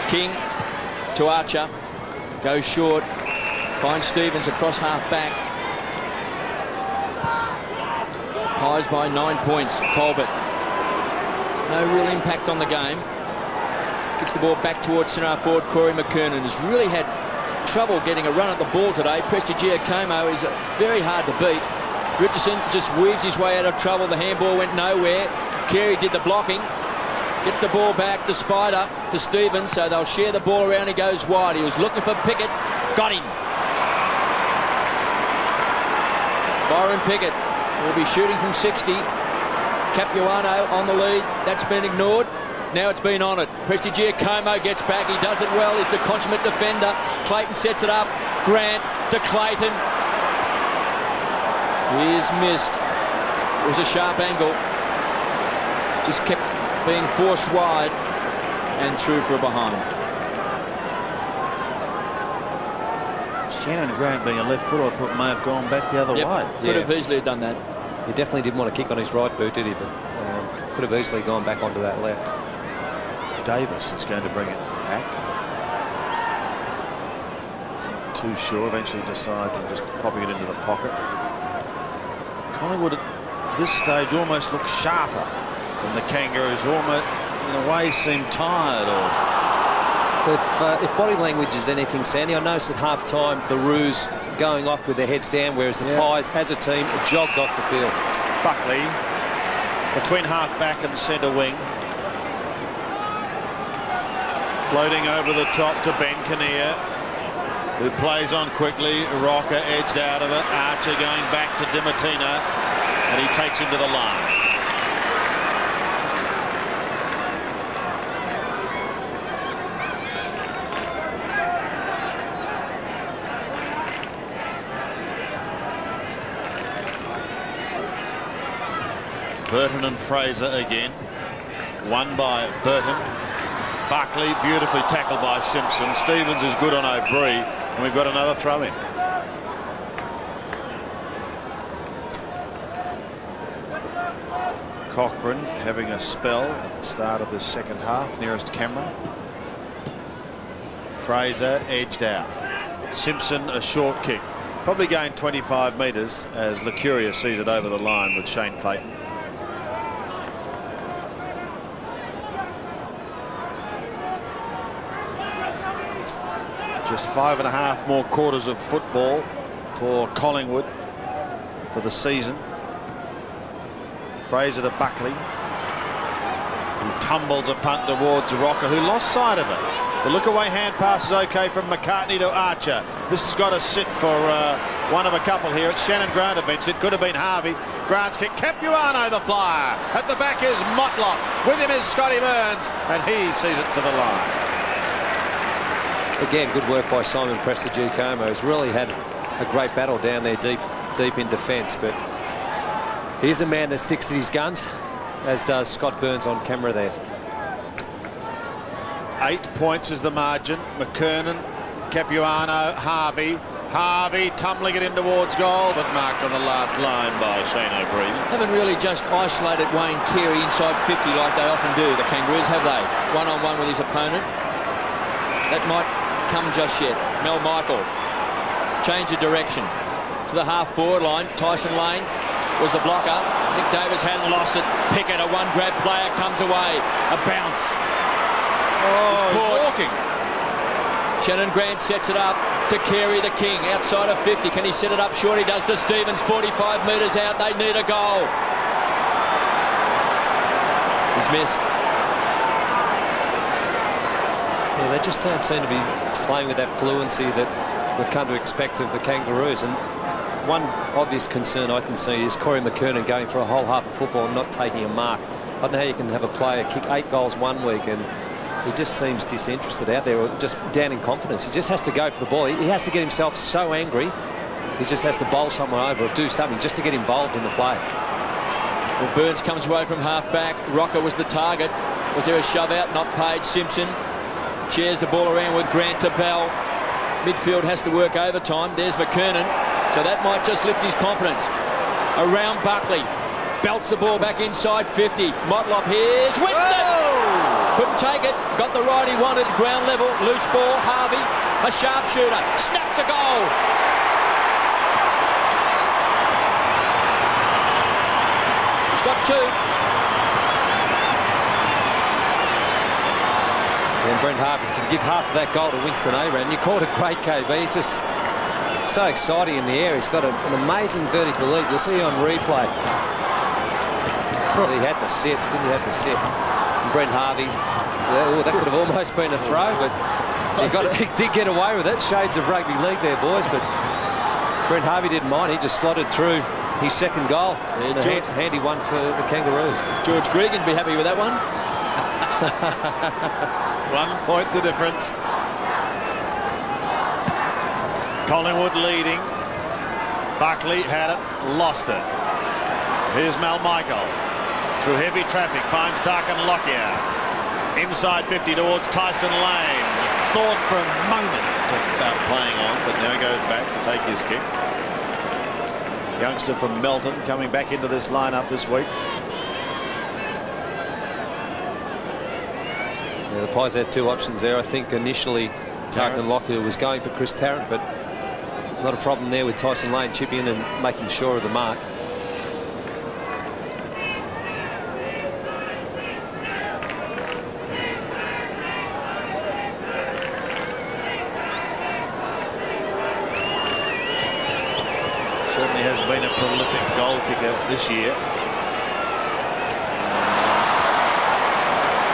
King to Archer. Goes short. Finds Stevens across half back. Pies by 9 points. Colbert. No real impact on the game. Kicks the ball back towards centre forward. Corey McKernan has really had trouble getting a run at the ball today. Prestigiacomo is very hard to beat. Richardson just weaves his way out of trouble. The handball went nowhere. Carey did the blocking. Gets the ball back to Spider, to Stevens, so they'll share the ball around. He goes wide. He was looking for Pickett. Got him. Byron Pickett will be shooting from 60. Capuano on the lead. That's been ignored. Now it's been honoured. Prestigiacomo gets back. He does it well. He's the consummate defender. Clayton sets it up. Grant to Clayton. He is missed. It was a sharp angle. Just kept being forced wide and through for a behind.
Shannon Grant being a left footer, I thought may have gone back the other way.
Could have easily done that.
He definitely didn't want to kick on his right boot, did he? But could have easily gone back onto that left.
Davis is going to bring it back. He's not too sure. Eventually decides on just popping it into the pocket. Collingwood at this stage almost looks sharper than the Kangaroos. Almost, in a way, seem tired. Or
if body language is anything, Sandy, I noticed at half-time the Roos going off with their heads down, whereas the Pies, as a team, jogged off the field.
Buckley between half-back and centre wing. Floating over the top to Ben Kinnear, who plays on quickly. Rocker edged out of it. Archer going back to Dimatina, and he takes him to the line. Burton and Fraser again. Won by Burton. Buckley beautifully tackled by Simpson. Stevens is good on O'Brien, and we've got another throw in. Cochrane having a spell at the start of the second half, nearest camera. Fraser edged out. Simpson a short kick. Probably gained 25 metres as Licuria sees it over the line with Shane Clayton. Just 5.5 more quarters of football for Collingwood for the season. Fraser to Buckley, who tumbles a punt towards Rocker, who lost sight of it. The look-away hand pass is okay from McCartney to Archer. This has got to sit for one of a couple here. It's Shannon Grant eventually. It could have been Harvey. Grant's kick. Capuano the flyer. At the back is Motlop. With him is Scotty Burns, and he sees it to the line.
Again, good work by Simon Prestigiacomo. He's really had a great battle down there deep in defence, but he's a man that sticks to his guns, as does Scott Burns on camera there.
8 points is the margin. McKernan, Capuano, Harvey. Harvey tumbling it in towards goal, but marked on the last line by Shane O'Brien.
Haven't really just isolated Wayne Carey inside 50 like they often do, the Kangaroos, have they? One-on-one with his opponent. That might come just yet. Mel Michael, change of direction to the half-forward line. Tyson Lane was the blocker. Nick Davis hadn't lost it. Pickett, a one-grab player, comes away. A bounce.
Oh,
caught.
Walking.
Shannon Grant sets it up to Carey the King outside of 50. Can he set it up short? He does to Stevens. 45 metres out. They need a goal. He's missed.
Yeah, they just don't seem to be playing with that fluency that we've come to expect of the Kangaroos. And one obvious concern I can see is Corey McKernan going for a whole half of football and not taking a mark. I don't know how you can have a player kick 8 goals one week and he just seems disinterested out there, or just down in confidence. He just has to go for the ball. He has to get himself so angry. He just has to bowl someone over or do something just to get involved in the play.
Well, Burns comes away from half-back. Rocker was the target. Was there a shove out? Not paid. Simpson shares the ball around with Grant to Bell. Midfield has to work overtime. There's McKernan. So that might just lift his confidence. Around Buckley. Belts the ball back inside 50. Motlop, here's Winston!
Oh!
Couldn't take it. Got the right he wanted. Ground level. Loose ball. Harvey, a sharpshooter. Snaps a goal. He's got 2.
And Brent Harvey can give half of that goal to Winston Abraham. You called it great, KB. He's just so exciting in the air. He's got an amazing vertical leap. You'll see on replay. But he had to sit, didn't he have to sit? And Brent Harvey, that could have almost been a throw, but he did get away with it. Shades of rugby league there, boys, but Brent Harvey didn't mind. He just slotted through his second goal.
Yeah,
a handy one for the Kangaroos.
George Gregan be happy with that one.
1 point the difference. Collingwood leading. Buckley had it, lost it. Here's Mal Michael. Through heavy traffic, finds Tarkin Lockyer. Inside 50 towards Tyson Lane. Thought for a moment about playing on, but now he goes back to take his kick. Youngster from Melton coming back into this lineup this week.
Yeah, the Pies had 2 options there. I think initially Tarkin Lockyer was going for Chris Tarrant, but not a problem there with Tyson Lane chipping in and making sure of the mark.
Certainly has been a prolific goal kicker this year.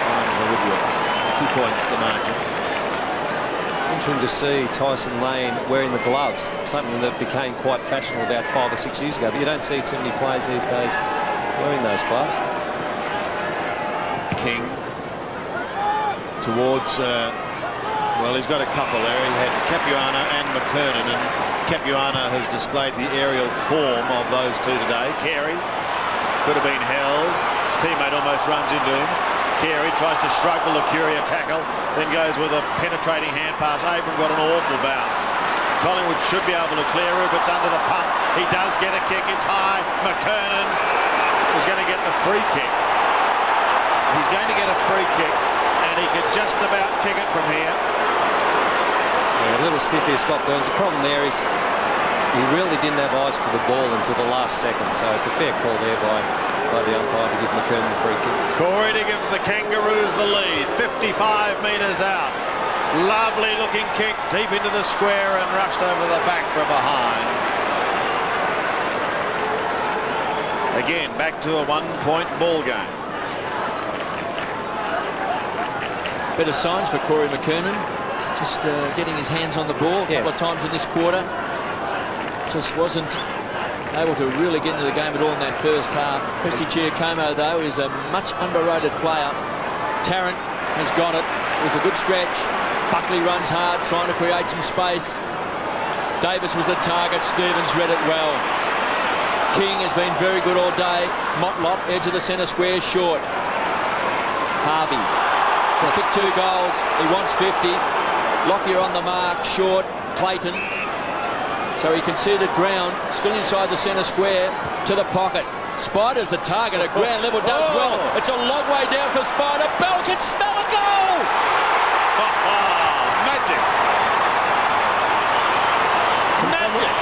Finds the woodwork. 2 points the margin.
Interesting to see Tyson Lane wearing the gloves, something that became quite fashionable about 5 or 6 years ago, but you don't see too many players these days wearing those gloves.
King towards, well, he's got a couple there. He had Capuano and McKernan, and Capuano has displayed the aerial form of those 2 today. Carey could have been held. His teammate almost runs into him. Carey tries to shrug the Licuria tackle, then goes with a penetrating hand pass. Abram got an awful bounce. Collingwood should be able to clear. Rupert's under the pump. He does get a kick. It's high. McKernan was going to get the free kick. He's going to get a free kick, and he could just about kick it from here.
Yeah, a little stiff here, Scott Burns. The problem there is he really didn't have eyes for the ball until the last second, so it's a fair call there by the umpire to give McKernan the free kick.
Corey to give the Kangaroos the lead, 55 metres out. Lovely looking kick deep into the square and rushed over the back from behind. Again, back to a 1-point ball game.
Better signs for Corey McKernan. Just getting his hands on the ball a couple of times in this quarter. Just wasn't able to really get into the game at all in that first half. Presti Chiacomo, though, is a much underrated player. Tarrant has got it. It was a good stretch. Buckley runs hard, trying to create some space. Davis was the target. Stevens read it well. King has been very good all day. Motlop, edge of the centre square, short. Harvey has kicked 2 goals. He wants 50. Lockyer on the mark, short. Clayton. So he conceded ground, still inside the centre square, to the pocket. Spider's the target at ground level, does well. It's a long way down for Spider. Bell can smell a goal!
Magic!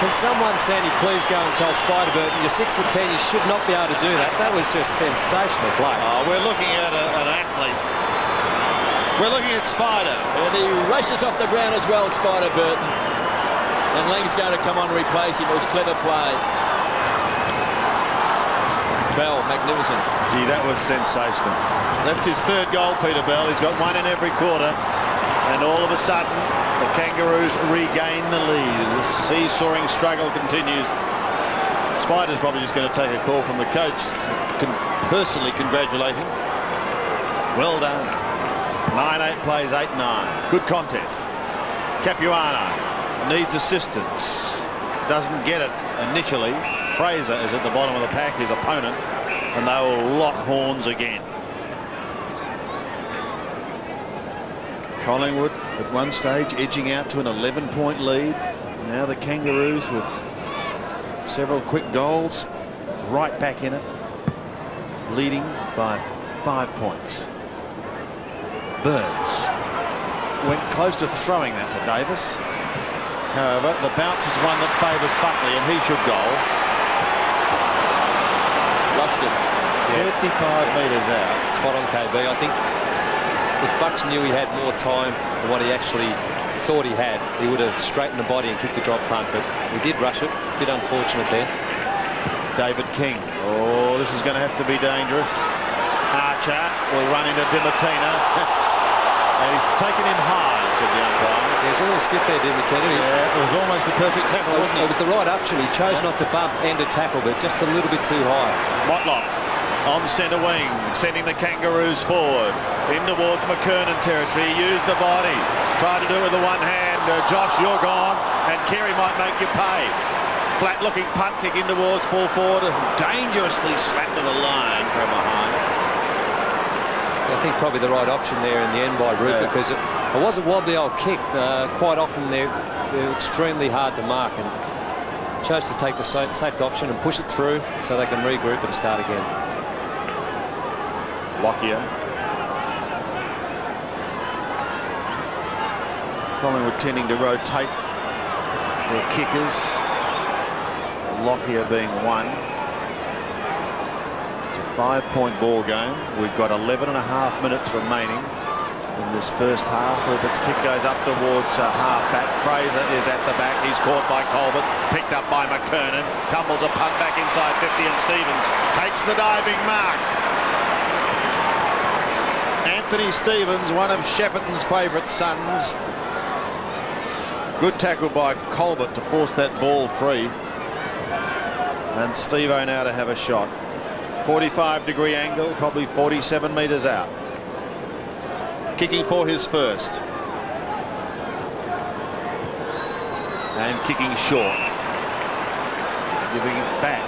Can someone, Sandy, please go and tell Spider Burton, you're 6'10", you should not be able to do that. That was just sensational play.
We're looking at an athlete. We're looking at Spider.
And he races off the ground as well, Spider Burton. And Lang's going to come on and replace him. It was clever play. Bell, magnificent.
Gee, that was sensational. That's his 3rd goal, Peter Bell. He's got 1 in every quarter. And all of a sudden, the Kangaroos regain the lead. The seesawing struggle continues. Spider's probably just going to take a call from the coach. Can personally congratulate him. Well done. 9-8 plays 8-9. Good contest. Capuano needs assistance. Doesn't get it initially. Fraser is at the bottom of the pack, his opponent, and they will lock horns again. Collingwood at one stage edging out to an 11-point lead. Now the Kangaroos with several quick goals, right back in it, leading by 5 points. Burns went close to throwing that to Davis. However, the bounce is one that favours Buckley, and he should goal.
Rushed it.
55 metres out.
Spot on, KB. I think if Bucks knew he had more time than what he actually thought he had, he would have straightened the body and kicked the drop punt, but he did rush it. A bit unfortunate there.
David King. Oh, this is going to have to be dangerous. Archer will run into Dimatina. And he's taken him high, said the umpire.
He was a little stiff there, Dimatina.
Yeah, it was almost the perfect tackle, wasn't it?
It was the right option. He chose not to bump and to tackle, but just a little bit too high.
Motlop on centre wing, sending the Kangaroos forward in towards McKernan territory. He used the body, tried to do it with the one hand. Josh, you're gone, and Kerry might make you pay. Flat looking punt kick in towards full forward, dangerously slapped to the line from behind.
I think probably the right option there in the end by Rupert, because it was a wobbly old kick. Quite often they're extremely hard to mark, and chose to take the safe option and push it through so they can regroup and start again.
Lockyer. Collingwood tending to rotate their kickers. Lockyer being one. It's a 5-point ball game. We've got 11.5 minutes remaining in this first half. Rupert's kick goes up towards half-back. Fraser is at the back. He's caught by Colbert. Picked up by McKernan. Tumbles a punt back inside 50, and Stevens takes the diving mark. Anthony Stevens, one of Shepparton's favourite sons. Good tackle by Colbert to force that ball free. And Steve-O now to have a shot. 45-degree angle, probably 47 metres out. Kicking for his first. And kicking short. Giving it back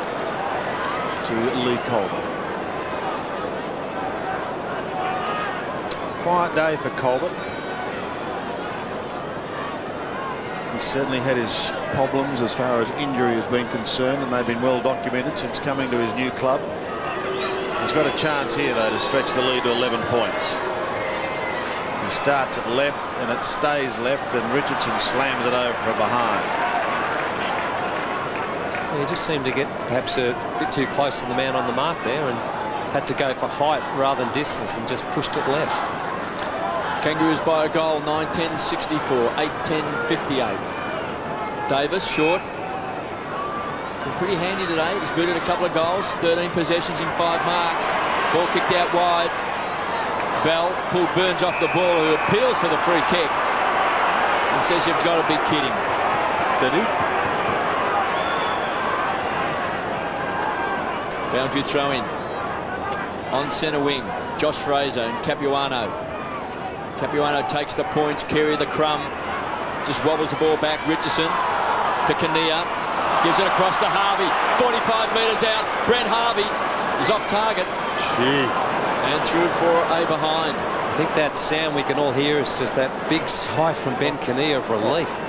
to Lee Colbert. Quiet day for Colbert. He's certainly had his problems as far as injury has been concerned, and they've been well documented since coming to his new club. He's got a chance here, though, to stretch the lead to 11 points. He starts at left, and it stays left, and Richardson slams it over from behind.
He just seemed to get perhaps a bit too close to the man on the mark there and had to go for height rather than distance and just pushed it left.
Kangaroos by a goal, 9-10-64, 8-10-58. Davis, short. Been pretty handy today. He's booted a couple of goals, 13 possessions in 5 marks. Ball kicked out wide. Bell pulled Burns off the ball, who appeals for the free kick and says, "You've got to be kidding."
Did he?
Boundary throw in. On centre wing, Josh Fraser and Capuano. Capuano takes the points, Carey the crumb. Just wobbles the ball back. Richardson to Kinnear. Gives it across to Harvey. 45 metres out. Brent Harvey is off target.
Gee.
And through for a behind.
I think that sound we can all hear is just that big sigh from Ben Kinnear of relief.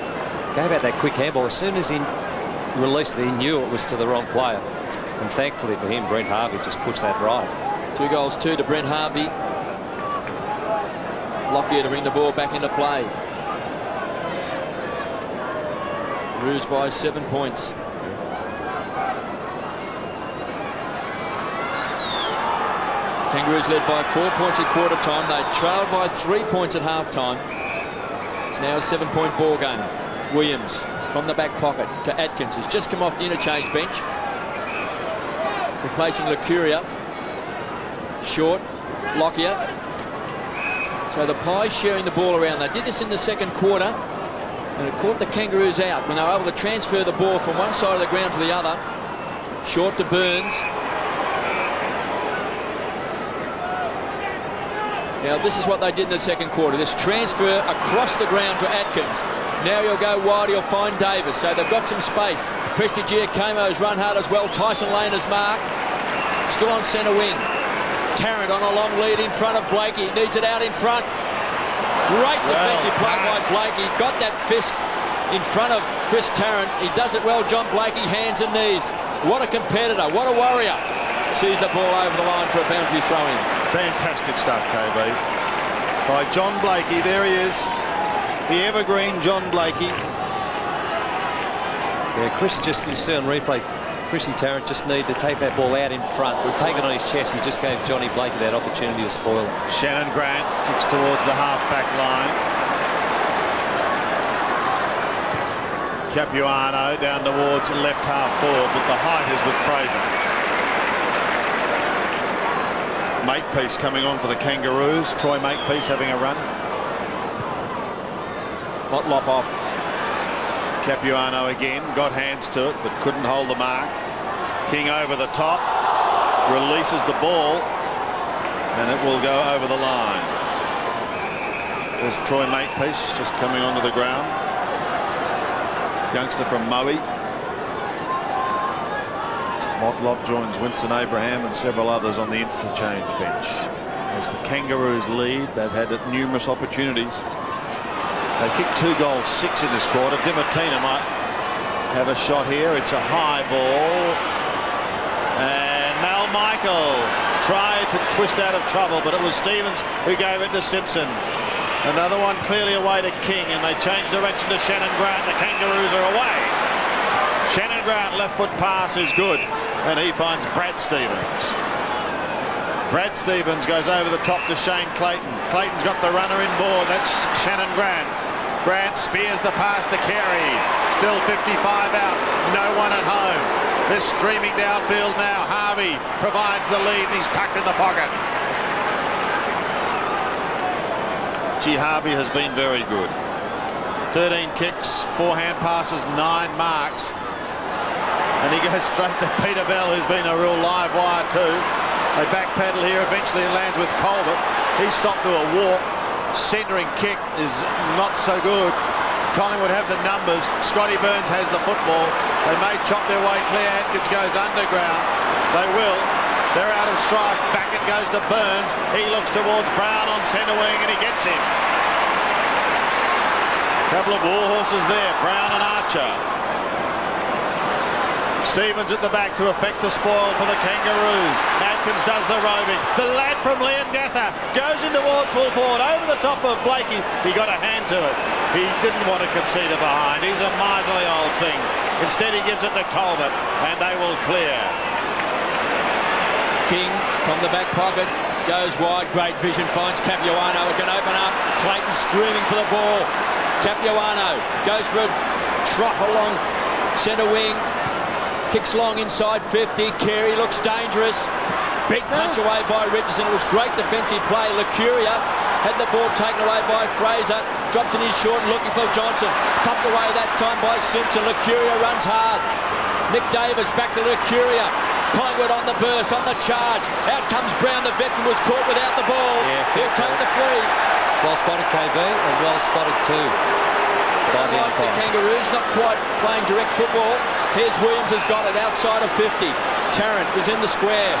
Gave out that quick handball. As soon as he released it, he knew it was to the wrong player. And thankfully for him, Brent Harvey just pushed that right.
2 goals, 2 to Brent Harvey. Lockyer to bring the ball back into play. Roos by 7 points. Kangaroos led by 4 points at quarter time. They trailed by 3 points at half time. It's now a 7-point ball game. Williams from the back pocket to Atkins, who's just come off the interchange bench, replacing Lucuria. Short, Lockyer. So the Pies sharing the ball around. They did this in the second quarter, and it caught the Kangaroos out when they were able to transfer the ball from one side of the ground to the other. Short to Burns. Now this is what they did in the second quarter. This transfer across the ground to Atkins. Now he'll go wide, he'll find Davis. So they've got some space. Prestigiacomo's run hard as well. Tyson Lane is marked. Still on centre wing. Tarrant on a long lead in front of Blakey. Needs it out in front. Great defensive play by Blakey. Got that fist in front of Chris Tarrant. He does it well, John Blakey, hands and knees. What a competitor, what a warrior. Sees the ball over the line for a boundary throw-in.
Fantastic stuff, KB. By John Blakey, there he is. The evergreen John Blakey.
Yeah, Chris just, you see on replay, Chrissy Tarrant just needed to take that ball out in front. To take it on his chest, he just gave Johnny Blakey that opportunity to spoil it.
Shannon Grant kicks towards the half-back line. Capuano down towards left half forward, but the height is with Fraser. Makepeace coming on for the Kangaroos. Troy Makepeace having a run.
Motlop off.
Capuano again, got hands to it, but couldn't hold the mark. King over the top, releases the ball, and it will go over the line. There's Troy Makepeace just coming onto the ground. Youngster from Moe. Motlop joins Winston Abraham and several others on the interchange bench. As the Kangaroos lead, they've had numerous opportunities. They kicked 2 goals, 6 in this quarter. Dimatina might have a shot here. It's a high ball. And Mal Michael tried to twist out of trouble, but it was Stevens who gave it to Simpson. Another one clearly away to King, and they change direction to Shannon Grant. The Kangaroos are away. Shannon Grant, left foot pass is good, and he finds Brad Stevens. Brad Stevens goes over the top to Shane Clayton. Clayton's got the runner in board. That's Shannon Grant. Grant spears the pass to Carey. Still 55 out. No one at home. They're streaming downfield now. Harvey provides the lead, and he's tucked in the pocket. Gee, Harvey has been very good. 13 kicks, 4 hand passes, 9 marks. And he goes straight to Peter Bell, who's been a real live wire too. They backpedal here, eventually it lands with Colbert. He's stopped to a walk. Centering kick is not so good. Collingwood have the numbers. Scotty Burns has the football. They may chop their way clear. Atkins goes underground. They will. They're out of strife. Back it goes to Burns. He looks towards Brown on centre wing and he gets him. Couple of war horses there, Brown and Archer. Stevens at the back to affect the spoil for the Kangaroos. Atkins does the roving. The lad from Leongatha goes in towards full forward over the top of Blakey. He got a hand to it. He didn't want to concede it behind. He's a miserly old thing. Instead he gives it to Colbert and they will clear.
King from the back pocket goes wide. Great vision, finds Capuano. It can open up. Clayton screaming for the ball. Capuano goes for a trot along centre wing. Kicks long inside 50. Carey looks dangerous. Big punch away by Richardson. It was great defensive play. Licuria had the ball taken away by Fraser. Drops in his short looking for Johnson. Thumped away that time by Simpson. Licuria runs hard. Nick Davis back to Licuria. Collingwood on the burst, on the charge. Out comes Brown. The veteran was caught without the ball. He'll take the free.
Well spotted, KB, and well spotted too.
Unlike the Kangaroos, not quite playing direct football. Here's Williams has got it outside of 50. Tarrant is in the square.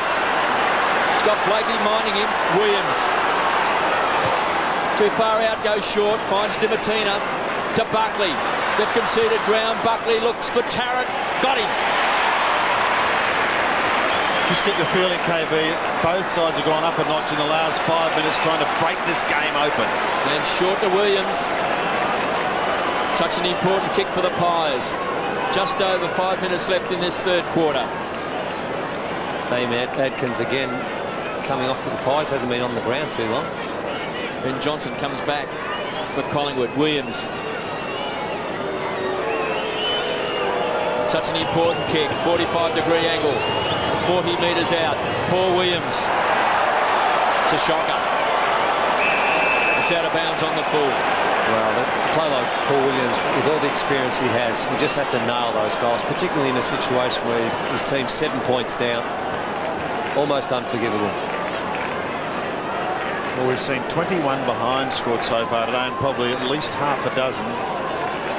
It's got Blakey minding him. Williams. Too far out, goes short. Finds Dimatina to Buckley. They've conceded ground. Buckley looks for Tarrant. Got him.
Just get the feeling, KB, both sides have gone up a notch in the last 5 minutes trying to break this game open.
And short to Williams. Such an important kick for the Pies. Just over 5 minutes left in this third quarter.
Dame Adkins again coming off for the Pies. Hasn't been on the ground too long.
Ben Johnson comes back for Collingwood. Williams. Such an important kick. 45-degree angle. 40 metres out. Paul Williams to Shocker. It's out of bounds on the full.
Well, a player like Paul Williams, with all the experience he has, you just have to nail those goals, particularly in a situation where his team's 7 points down. Almost unforgivable.
Well, we've seen 21 behind scored so far today, and probably at least half a dozen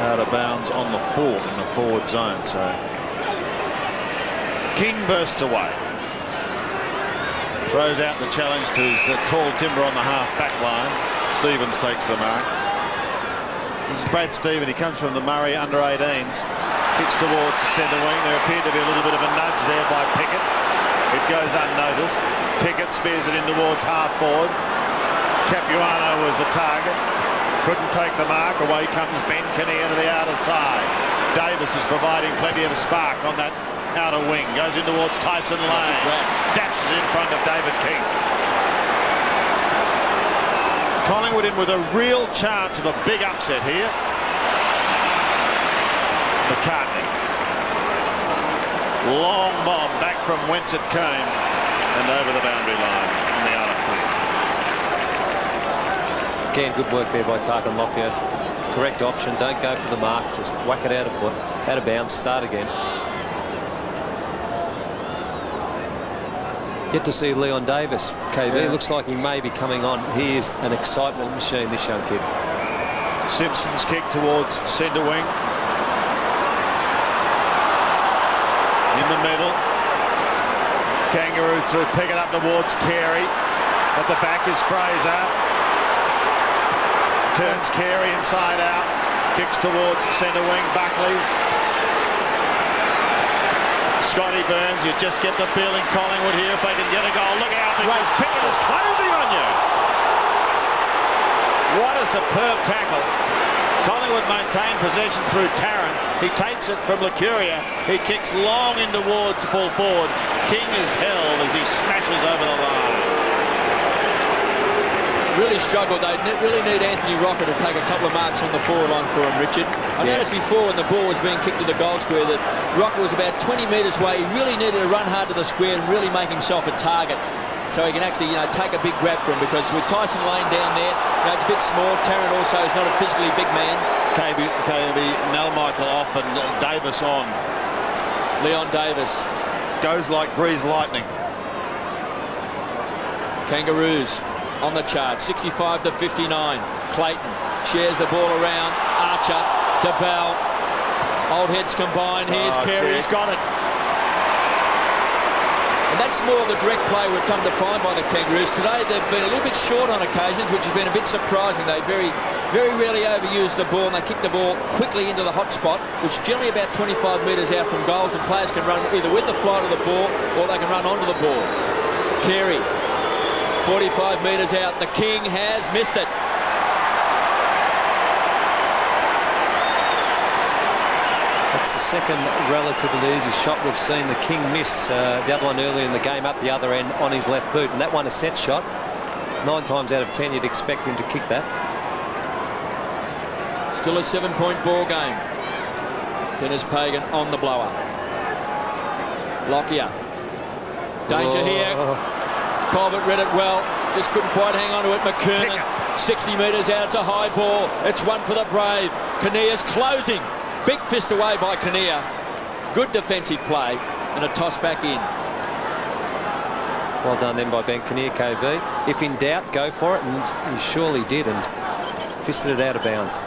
out of bounds on the full in the forward zone. So King bursts away. Throws out the challenge to his tall timber on the half-back line. Stevens takes the mark. This is Brad Stephen. He comes from the Murray under-18s. Kicks towards the centre wing. There appeared to be a little bit of a nudge there by Pickett. It goes unnoticed. Pickett spears it in towards half-forward. Capuano was the target. Couldn't take the mark. Away comes Ben Kinnear to the outer side. Davis was providing plenty of spark on that outer wing. Goes in towards Tyson Lane. Dashes in front of David King. Collingwood in with a real chance of a big upset here. McCartney. Long bomb back from whence it came and over the boundary line in the outer field.
Again, good work there by Tarkin Lockyer. Correct option. Don't go for the mark. Just whack it out of bounds. Start again. Yet to see Leon Davis. KB looks like he may be coming on. He is an excitement machine, this young kid.
Simpson's kick towards centre wing. In the middle. Kangaroos through, pick it up towards Carey. At the back is Fraser. Turns Carey inside out. Kicks towards centre wing, Buckley. Scotty Burns, you just get the feeling Collingwood here, if they can get a goal. Look out, because Pickett is closing on you. What a superb tackle. Collingwood maintain possession through Tarrant. He takes it from Licuria. He kicks long in towards full forward. King is held as he smashes over the line.
Really struggled. They really need Anthony Rocker to take a couple of marks on the forward line for him, Richard. I noticed before when the ball was being kicked to the goal square that Rocker was about 20 metres away. He really needed to run hard to the square and really make himself a target so he can actually, take a big grab for him, because with Tyson Lane down there, it's a bit small. Tarrant also is not a physically big man.
KB, Mel Michael off and Davis on.
Leon Davis.
Goes like greased lightning.
Kangaroos on the chart, 65 to 59. Clayton shares the ball around. Archer to Bell. Old heads combine. Here's Carey. He's got it. And that's more the direct play we've come to find by the Kangaroos. Today they've been a little bit short on occasions, which has been a bit surprising. They very rarely overuse the ball, and they kick the ball quickly into the hot spot, which is generally about 25 metres out from goals, and players can run either with the flight of the ball or they can run onto the ball. Carey, 45 metres out. The King has missed it.
That's the second relatively easy shot we've seen the King miss. The other one earlier in the game up the other end on his left boot, and that one a set shot. 9 times out of 10 you'd expect him to kick that.
Still a 7-point ball game. Dennis Pagan on the blower. Lockyer. Danger here. Colbert read it well. Just couldn't quite hang on to it. McKernan, 60 metres out. It's a high ball. It's one for the Brave. Kinnear's closing. Big fist away by Kinnear. Good defensive play and a toss back in.
Well done then by Ben Kinnear, KB. If in doubt, go for it, and he surely did, and fisted it out of bounds.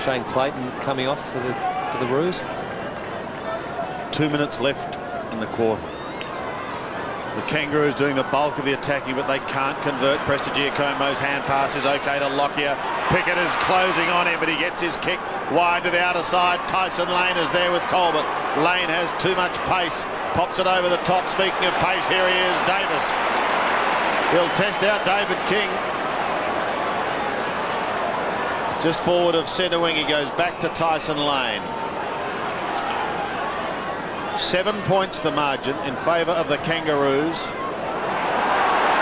Shane Clayton coming off for the Roos.
2 minutes left in the quarter. The Kangaroos doing the bulk of the attacking, but they can't convert. Prestigiacomo's hand pass is okay to Lockyer. Pickett is closing on him, but he gets his kick wide to the outer side. Tyson Lane is there with Colbert. Lane has too much pace. Pops it over the top. Speaking of pace, here he is, Davis. He'll test out David King. Just forward of centre wing, he goes back to Tyson Lane. 7 points the margin in favour of the Kangaroos.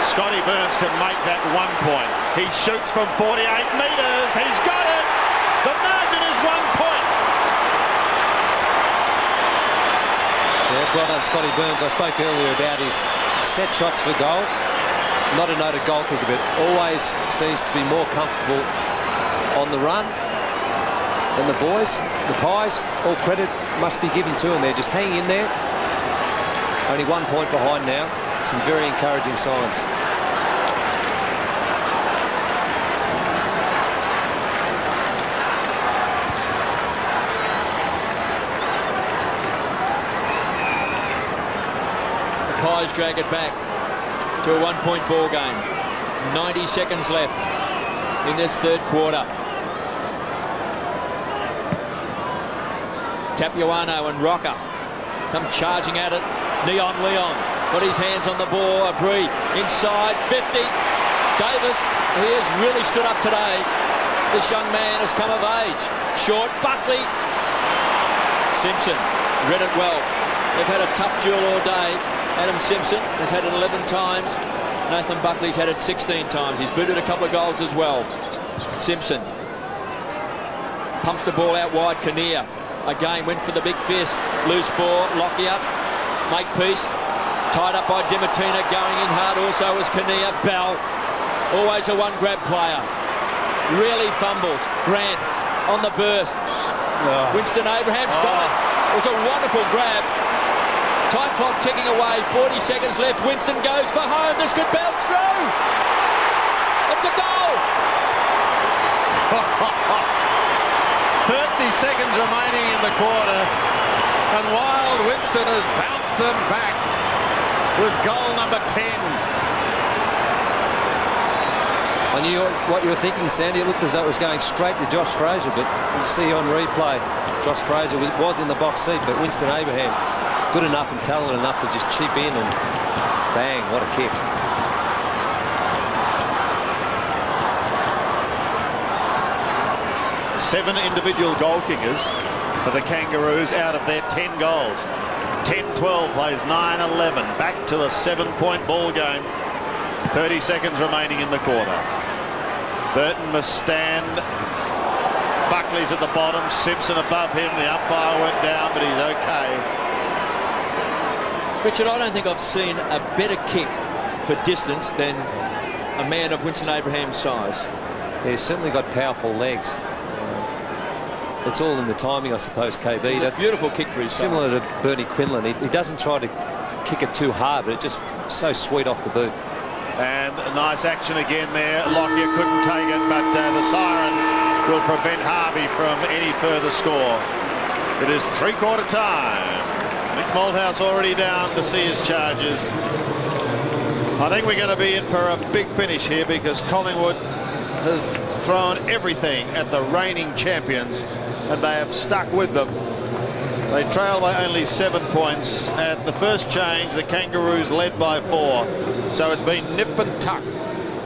Scotty Burns can make that 1 point. He shoots from 48 metres. He's got it. The margin is 1 point.
Yes, well done, Scotty Burns. I spoke earlier about his set shots for goal. Not a noted goal kicker, but always seems to be more comfortable on the run than the boys. The Pies, all credit must be given to him. They're just hanging in there. Only 1 point behind now. Some very encouraging signs.
The Pies drag it back to a 1 point ball game. 90 seconds left in this third quarter. Capuano and Rocker come charging at it. Leon got his hands on the ball. Abri inside 50. Davis, he has really stood up today. This young man has come of age. Short, Buckley. Simpson read it well. They've had a tough duel all day. Adam Simpson has had it 11 times. Nathan Buckley's had it 16 times. He's booted a couple of goals as well. Simpson pumps the ball out wide. Kinnear again went for the big fist. Loose ball. Lockyer, Makepeace, tied up by Dimatina, going in hard also was Kinnear. Bell, always a one grab player, really fumbles. Grant on the burst. Winston Abraham's got it. It was a wonderful grab. Time clock ticking away, 40 seconds left. Winston goes for home. This could bounce through. It's a goal.
30 seconds remaining in the quarter, and Wild Winston has bounced them back with goal number 10.
I knew what you were thinking, Sandy. It looked as though it was going straight to Josh Fraser, but you see on replay, Josh Fraser was in the box seat, but Winston Abraham, good enough and talented enough to just chip in, and bang, what a kick.
Seven individual goal kickers for the Kangaroos out of their 10 goals. 10-12 plays 9-11. Back to a 7-point ball game. 30 seconds remaining in the quarter. Burton must stand. Buckley's at the bottom. Simpson above him. The umpire went down, but he's okay.
Richard, I don't think I've seen a better kick for distance than a man of Winston Abraham's size.
Yeah, he's certainly got powerful legs. It's all in the timing, I suppose, KB.
It's a beautiful kick for his
similar
size.
to Bernie Quinlan. He doesn't try to kick it too hard, but it's just so sweet off the boot.
And nice action again there. Lockyer couldn't take it, but the siren will prevent Harvey from any further score. It is three-quarter time. Mick Malthouse already down to see his charges. I think we're going to be in for a big finish here because Collingwood has thrown everything at the reigning champions and they have stuck with them. They trail by only 7 points. At the first change, the Kangaroos led by 4. So it's been nip and tuck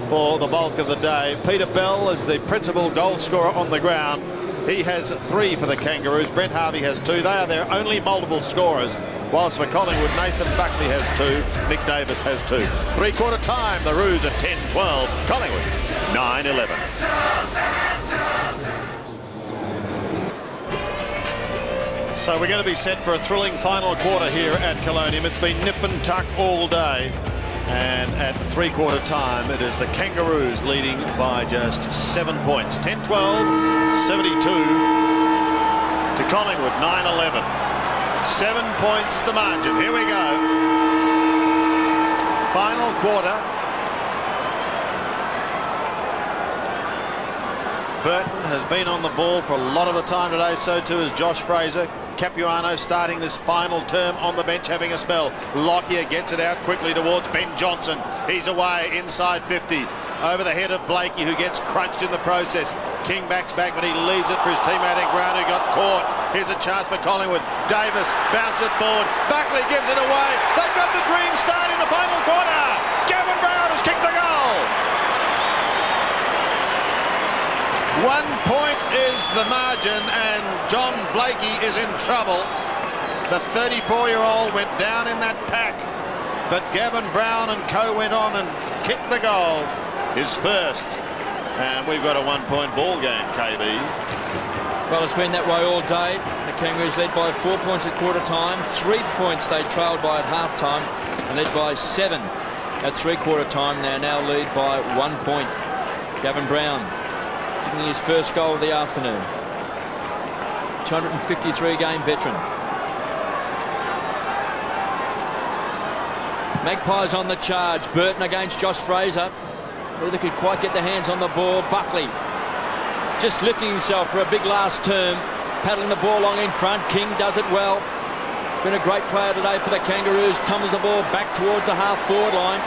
for the bulk of the day. Peter Bell is the principal goal scorer on the ground. He has 3 for the Kangaroos. Brent Harvey has 2. They are their only multiple scorers. Whilst for Collingwood, Nathan Buckley has 2. Nick Davis has 2. Three-quarter time, the Roos at 10-12. Collingwood 9-11. So we're going to be set for a thrilling final quarter here at Colonium. It's been nip and tuck all day. And at the three-quarter time, it is the Kangaroos leading by just 7 points. 10-12, 72 to Collingwood, 9-11. 7 points the margin. Here we go. Final quarter. Burton has been on the ball for a lot of the time today, so too is Josh Fraser. Capuano starting this final term on the bench having a spell. Lockyer gets it out quickly towards Ben Johnson. He's away inside 50. Over the head of Blakey, who gets crunched in the process. King backs back, but he leaves it for his teammate in ground who got caught. Here's a chance for Collingwood. Davis bounces it forward. Buckley gives it away. They've got the dream start in the final quarter. Gavin Brown has kicked the goal. 1 point is the margin, and John Blakey is in trouble. The 34-year-old went down in that pack, but Gavin Brown and co went on and kicked the goal, his first. And we've got a 1 point ball game, KB.
Well, it's been that way all day. The Kangaroos led by 4 points at quarter time. 3 points they trailed by at half time and led by 7 at three-quarter time. They now lead by 1 point. Gavin Brown kicking his first goal of the afternoon. 253 game veteran. Magpies on the charge. Burton against Josh Fraser. Neither could quite get their hands on the ball. Buckley just lifting himself for a big last term, paddling the ball along in front. King does it well. It's been a great player today for the Kangaroos. Tumbles the ball back towards the half-forward line.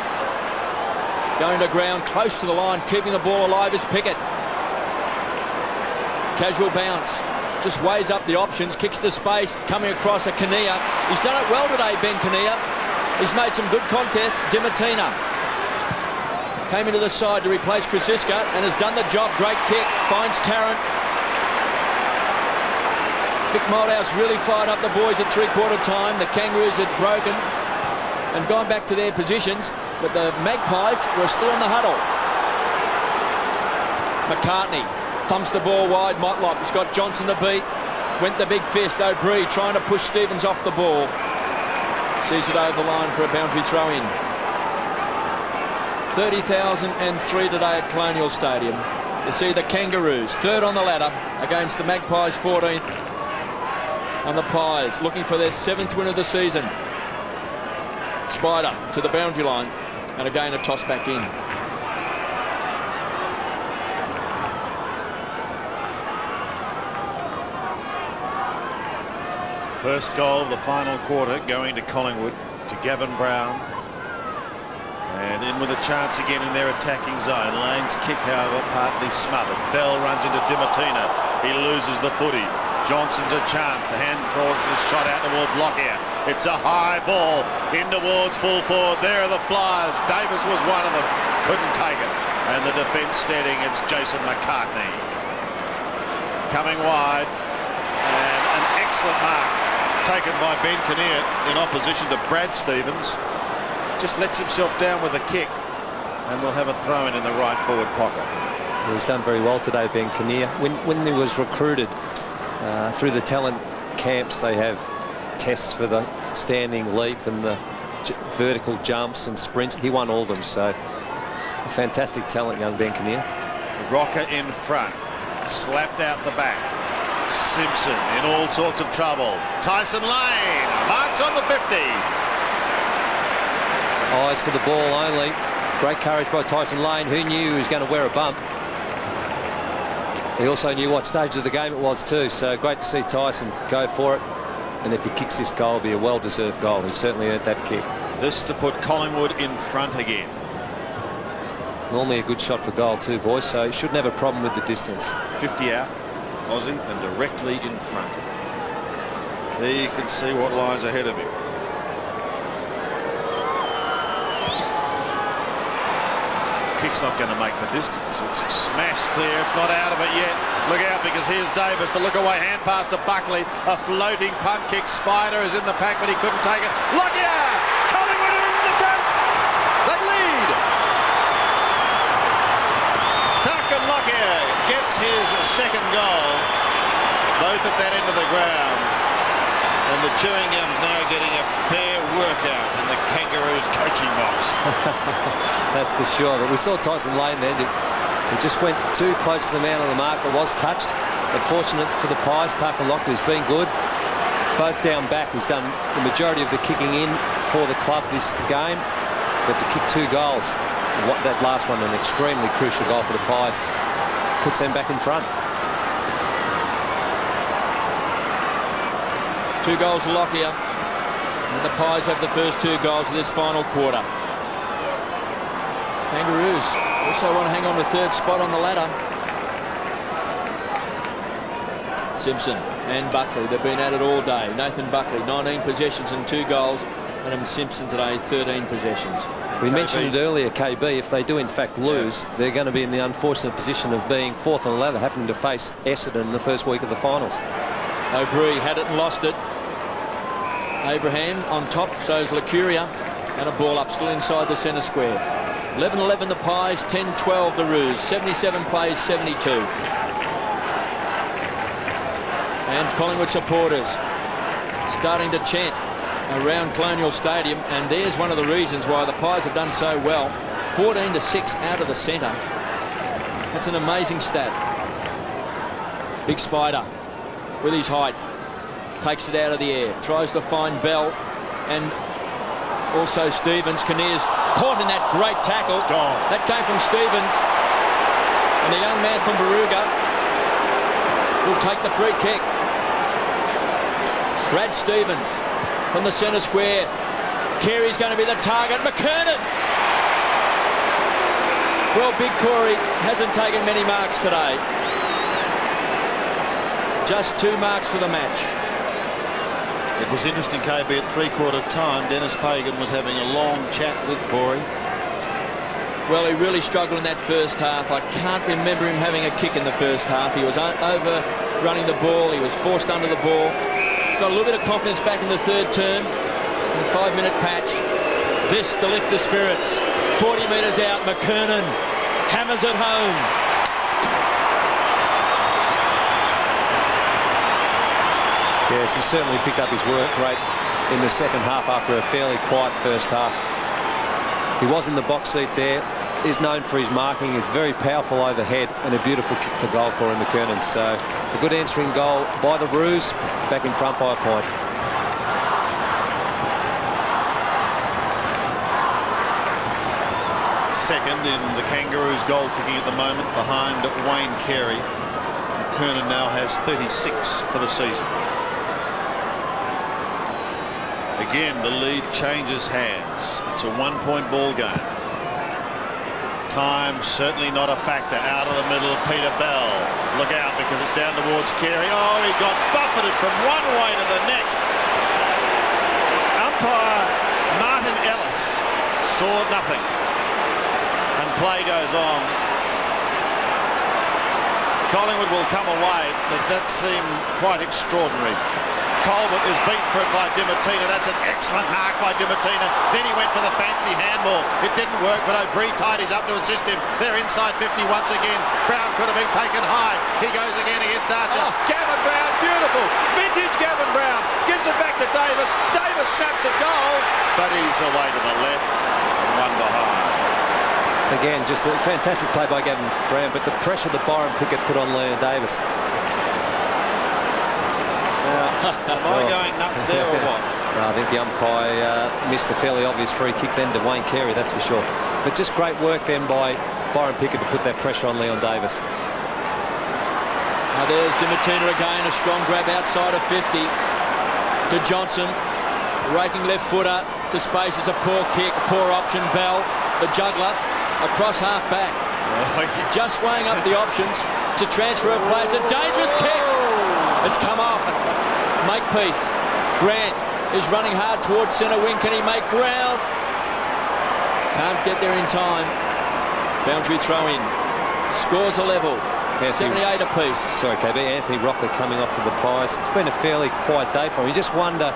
Going to ground, close to the line, keeping the ball alive is Pickett. Casual bounce, just weighs up the options, kicks the space, coming across a Kinnear. He's done it well today, Ben Kinnear. He's made some good contests. Dimatina came into the side to replace Krasiska and has done the job. Great kick, finds Tarrant. Mick Malthouse really fired up the boys at three-quarter time. The Kangaroos had broken and gone back to their positions, but the Magpies were still in the huddle. McCartney thumps the ball wide. Motlop has got Johnson to beat. Went the big fist. O'Brien trying to push Stevens off the ball. Sees it over the line for a boundary throw-in. 30,003 today at Colonial Stadium. You see the Kangaroos third on the ladder against the Magpies 14th. And the Pies looking for their 7th win of the season. Spider to the boundary line. And again a toss back in.
First goal of the final quarter going to Collingwood, to Gavin Brown. And in with a chance again in their attacking zone. Lane's kick, however, partly smothered. Bell runs into Dimatina. He loses the footy. Johnson's a chance. The handball is shot out towards Lockyer. It's a high ball in towards full forward. There are the Flyers. Davis was one of them. Couldn't take it. And the defence steadying. It's Jason McCartney. Coming wide. And an excellent mark taken by Ben Kinnear in opposition to Brad Stevens. Just lets himself down with a kick, and we'll have a throw-in in the right forward pocket.
He's done very well today, Ben Kinnear. When he was recruited through the talent camps, they have tests for the standing leap and the vertical jumps and sprints. He won all of them, so a fantastic talent, young Ben Kinnear.
Rocker in front, slapped out the back. Simpson in all sorts of trouble. Tyson Lane marks on the 50.
Eyes for the ball only. Great courage by Tyson Lane, who knew he was going to wear a bump. He also knew what stage of the game it was too, so great to see Tyson go for it. and if he kicks this goal, it'll be a well-deserved goal. He certainly earned that kick.
This to put Collingwood in front again.
Normally a good shot for goal too, boys, so he shouldn't have a problem with the distance.
50 out, Aussie, and directly in front. There you can see what lies ahead of him. Kick's not going to make the distance. It's smashed clear. It's not out of it yet. Look out, because here's Davis. The look-away hand pass to Buckley. A floating punt kick. Spider is in the pack, but he couldn't take it. Lockyer! Collingwood are in the front. They lead. Duncan Lockyer gets his second goal. Both at that end of the ground. And the chewing gum's now getting a fair workout in the Kangaroos coaching box.
That's for sure. But we saw Tyson Lane then. He just went too close to the man on the mark. It was touched. But fortunate for the Pies, Tarka Lockyer has been good. Both down back. He's done the majority of the kicking in for the club this game. But to kick 2 goals, that last one, an extremely crucial goal for the Pies, puts them back in front.
2 goals to Lockyer, and the Pies have the first 2 goals of this final quarter. Kangaroos also want to hang on to 3rd spot on the ladder. Simpson and Buckley, they've been at it all day. Nathan Buckley, 19 possessions and 2 goals. Adam Simpson today, 13 possessions.
We mentioned it earlier, KB, if they do in fact lose, they're going to be in the unfortunate position of being 4th on the ladder, having to face Essendon in the first week of the finals.
O'Brien had it and lost it. Abraham on top, so is Lacuria, and a ball up still inside the centre square. 11-11 the Pies, 10-12 the Roos, 77 plays, 72. And Collingwood supporters starting to chant around Colonial Stadium, and there's one of the reasons why the Pies have done so well. 14-6 out of the centre. That's an amazing stat. Big Spider with his height takes it out of the air, tries to find Bell and also Stevens. Kinnear's caught in that great tackle.
It's gone.
That came from Stevens, and the young man from Baruga will take the free kick. Brad Stevens from the centre square. Carey's going to be the target. McKernan. Well, Big Corey hasn't taken many marks today. Just 2 marks for the match.
It was interesting, KB, at 3/4 time, Dennis Pagan was having a long chat with Corey.
Well, he really struggled in that first half. I can't remember him having a kick in the first half. He was overrunning the ball. He was forced under the ball. Got a little bit of confidence back in the 3rd term, in the 5-minute patch. This to lift the spirits. 40 metres out, McKernan hammers it home.
Yes, he certainly picked up his work rate in the second half after a fairly quiet first half. He was in the box seat there. He's known for his marking. He's very powerful overhead and a beautiful kick for goal, Corey McKernan. So a good answering goal by the Roos, back in front by a point.
Second in the Kangaroos goal kicking at the moment, behind Wayne Carey. McKernan now has 36 for the season. Again, the lead changes hands. It's a 1-point ball game. Time certainly not a factor. Out of the middle, Peter Bell. Look out, because it's down towards Carey. Oh, he got buffeted from one way to the next. Umpire Martin Ellis saw nothing. And play goes on. Collingwood will come away, but that seemed quite extraordinary. Colbert is beat for it by Dimatina. That's an excellent mark by Dimatina. Then he went for the fancy handball. It didn't work, but O'Brien tied his up to assist him. They're inside 50 once again. Brown could have been taken high. He goes again against Archer.
Oh.
Gavin Brown, beautiful. Vintage Gavin Brown gives it back to Davis. Davis snaps at goal, but he's away to the left and one behind.
Again, just a fantastic play by Gavin Brown, but the pressure that Byron Pickett put on Leon Davis.
Am I going nuts there or what?
No, I think the umpire missed a fairly obvious free kick then to Wayne Carey, that's for sure. But just great work then by Byron Pickett to put that pressure on Leon Davis.
Now there's Dimatina again, a strong grab outside of 50. to Johnson. Raking left footer to space. It's a poor kick, poor option. Bell, the juggler, across half back. Just weighing up the options to transfer a play. It's a dangerous kick. It's come off. Makepeace. Grant is running hard towards centre wing. Can he make ground? Can't get there in time. Boundary throw in. Scores a level. 78 apiece. Sorry,
KB. Anthony Rocker coming off of the Pies. It's been a fairly quiet day for him. You just wonder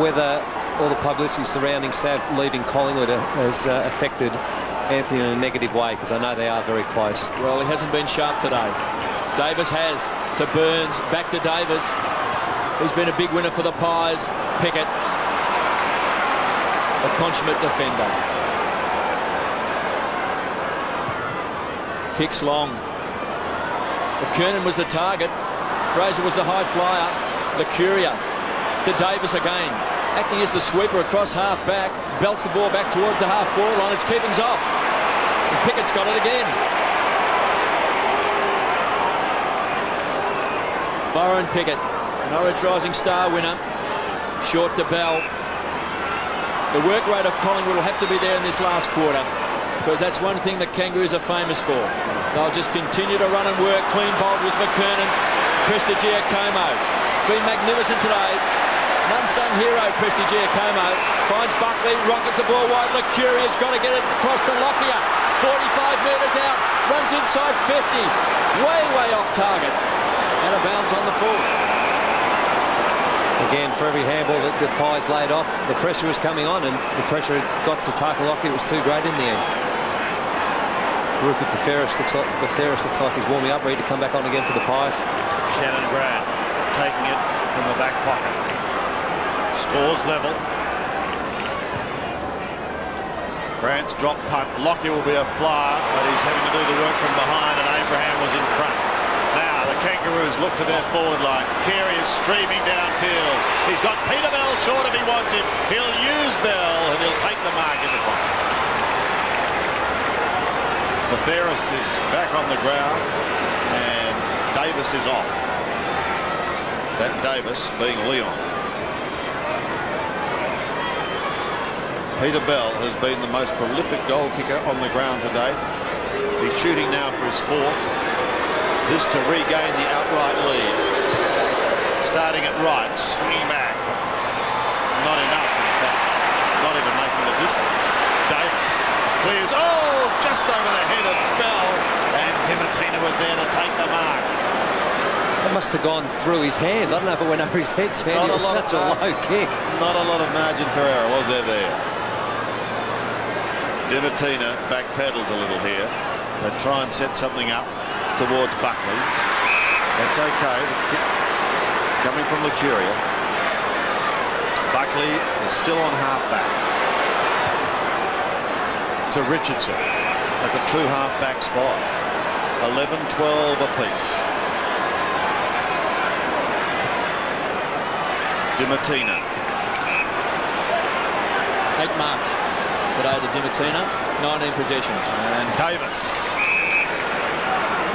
whether all the publicity surrounding Sav leaving Collingwood has affected Anthony in a negative way, because I know they are very close.
Well, he hasn't been sharp today. Davis has to Burns, back to Davis. He's been a big winner for the Pies. Pickett, a consummate defender. Kicks long. McKernan was the target. Fraser was the high flyer. Lucuria to Davis again. Acting as the sweeper across half back. Belts the ball back towards the half forward line. It's keepings off. And Pickett's got it again. Byron Pickett, Norwich Rising Star winner. Short to Bell. The work rate of Collingwood will have to be there in this last quarter, because that's one thing the Kangaroos are famous for. They'll just continue to run and work. Clean bowled was McKernan. Prestigiacomo. It's been magnificent today. An unsung hero, Prestigiacomo. Finds Buckley, rockets the ball wide. Lucuria's got to get it across to Lockyer. 45 metres out. Runs inside 50. Way off target. Out of bounds on the full.
Again, for every handball that the Pies laid off, the pressure was coming on, and the pressure got to Takalaki. It was too great in the end. Rupert Betheris looks like he's warming up, ready to come back on again for the Pies.
Shannon Grant taking it from the back pocket. Scores level. Grant's drop punt. Lockyer will be a flyer, but he's having to do the work from behind, and Abraham was in front. Now the Kangaroos look to their forward line. Carey is streaming downfield. He's got Peter Bell short if he wants him. He'll use Bell, and he'll take the mark in the pocket. Betheris is back on the ground, and Davis is off. That Davis being Leon. Peter Bell has been the most prolific goal kicker on the ground to date. He's shooting now for his fourth. This to regain the outright lead. Starting at right, swinging back. Not enough, in fact. Not even making the distance. Davis clears. Oh, just over the head of Bell. And Dimatina was there to take the mark.
That must have gone through his hands. I don't know if it went over his head, Sandy. It was such a low kick.
Not a lot of margin for error, was there? Dimatina backpedals a little here. They try and set something up towards Buckley. That's okay. The kick coming from Lucuria. Buckley is still on half-back. To Richardson at the true half-back spot. 11-12 apiece. Dimatina.
8 marks today to Dimatina. 19 possessions.
And Davis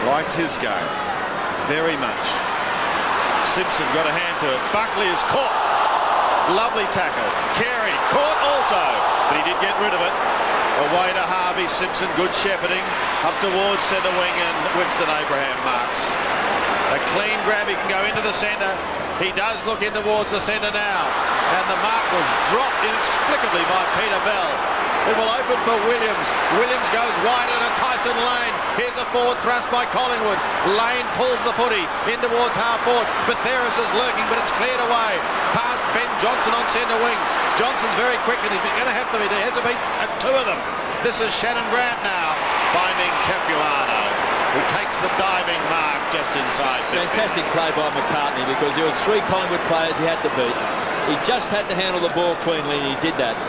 liked his game very much. Simpson got a hand to it. Buckley is caught. Lovely tackle. Carey caught also, but he did get rid of it. Away to Harvey. Simpson, good shepherding up towards centre wing, and Winston Abraham marks. A clean grab. He can go into the centre. He does look in towards the centre now, and the mark was dropped inexplicably by Peter Bell. It will open for Williams. Williams goes wide into Tyson Lane. Here's a forward thrust by Collingwood. Lane pulls the footy in towards half forward. Betheris is lurking, but it's cleared away. Past Ben Johnson on centre wing. Johnson's very quick, and he's going to have to be. There has to be two of them. This is Shannon Grant now, finding Capuano, who takes the diving mark just inside 50.
Fantastic play by McCartney, because there was 3 Collingwood players he had to beat. He just had to handle the ball cleanly, and he did that.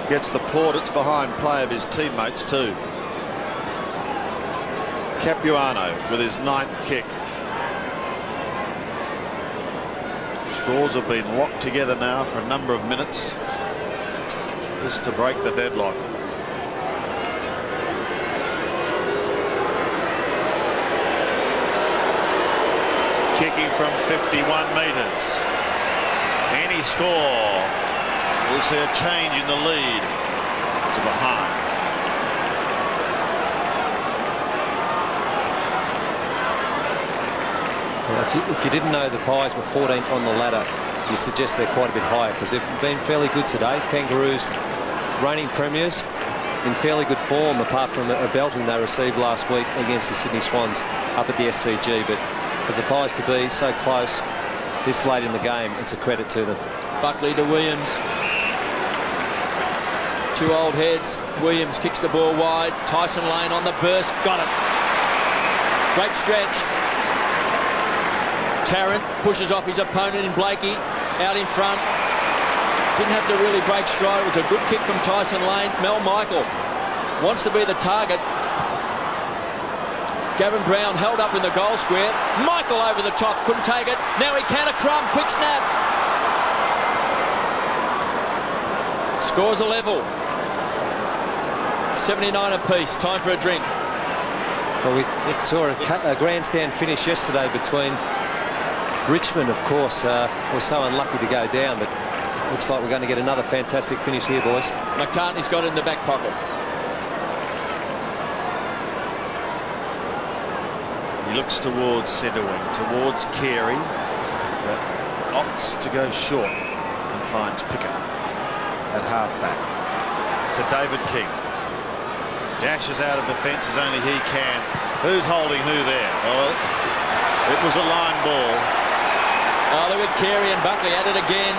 Gets the plaudits behind play of his teammates too. Capuano with his 9th kick. Scores have been locked together now for a number of minutes. This to break the deadlock. kicking from 51 metres. Any score will see a change in the lead to behind.
Well, if you didn't know the Pies were 14th on the ladder, you suggest they're quite a bit higher, because they've been fairly good today. Kangaroos, reigning premiers, in fairly good form, apart from a belting they received last week against the Sydney Swans up at the SCG. But for the Pies to be so close this late in the game, it's a credit to them.
Buckley to Williams. Two old heads. Williams kicks the ball wide. Tyson Lane on the burst. Got it. Great stretch. Tarrant pushes off his opponent in Blakey. Out in front. Didn't have to really break stride. It was a good kick from Tyson Lane. Mel Michael wants to be the target. Gavin Brown held up in the goal square. Michael over the top. Couldn't take it. Now he can. A crumb. Quick snap. Scores a level. 79 apiece. Time for a drink.
Well, we saw a grandstand finish yesterday between Richmond, of course, was so unlucky to go down, but looks like we're going to get another fantastic finish here, boys.
McCartney's got it in the back pocket.
He looks towards centre wing, towards Carey, but opts to go short and finds Pickett at half-back. To David King. Dashes out of defence as only he can. Who's holding who there? Well, it was a line ball.
Oh, look at Carey and Buckley at it again.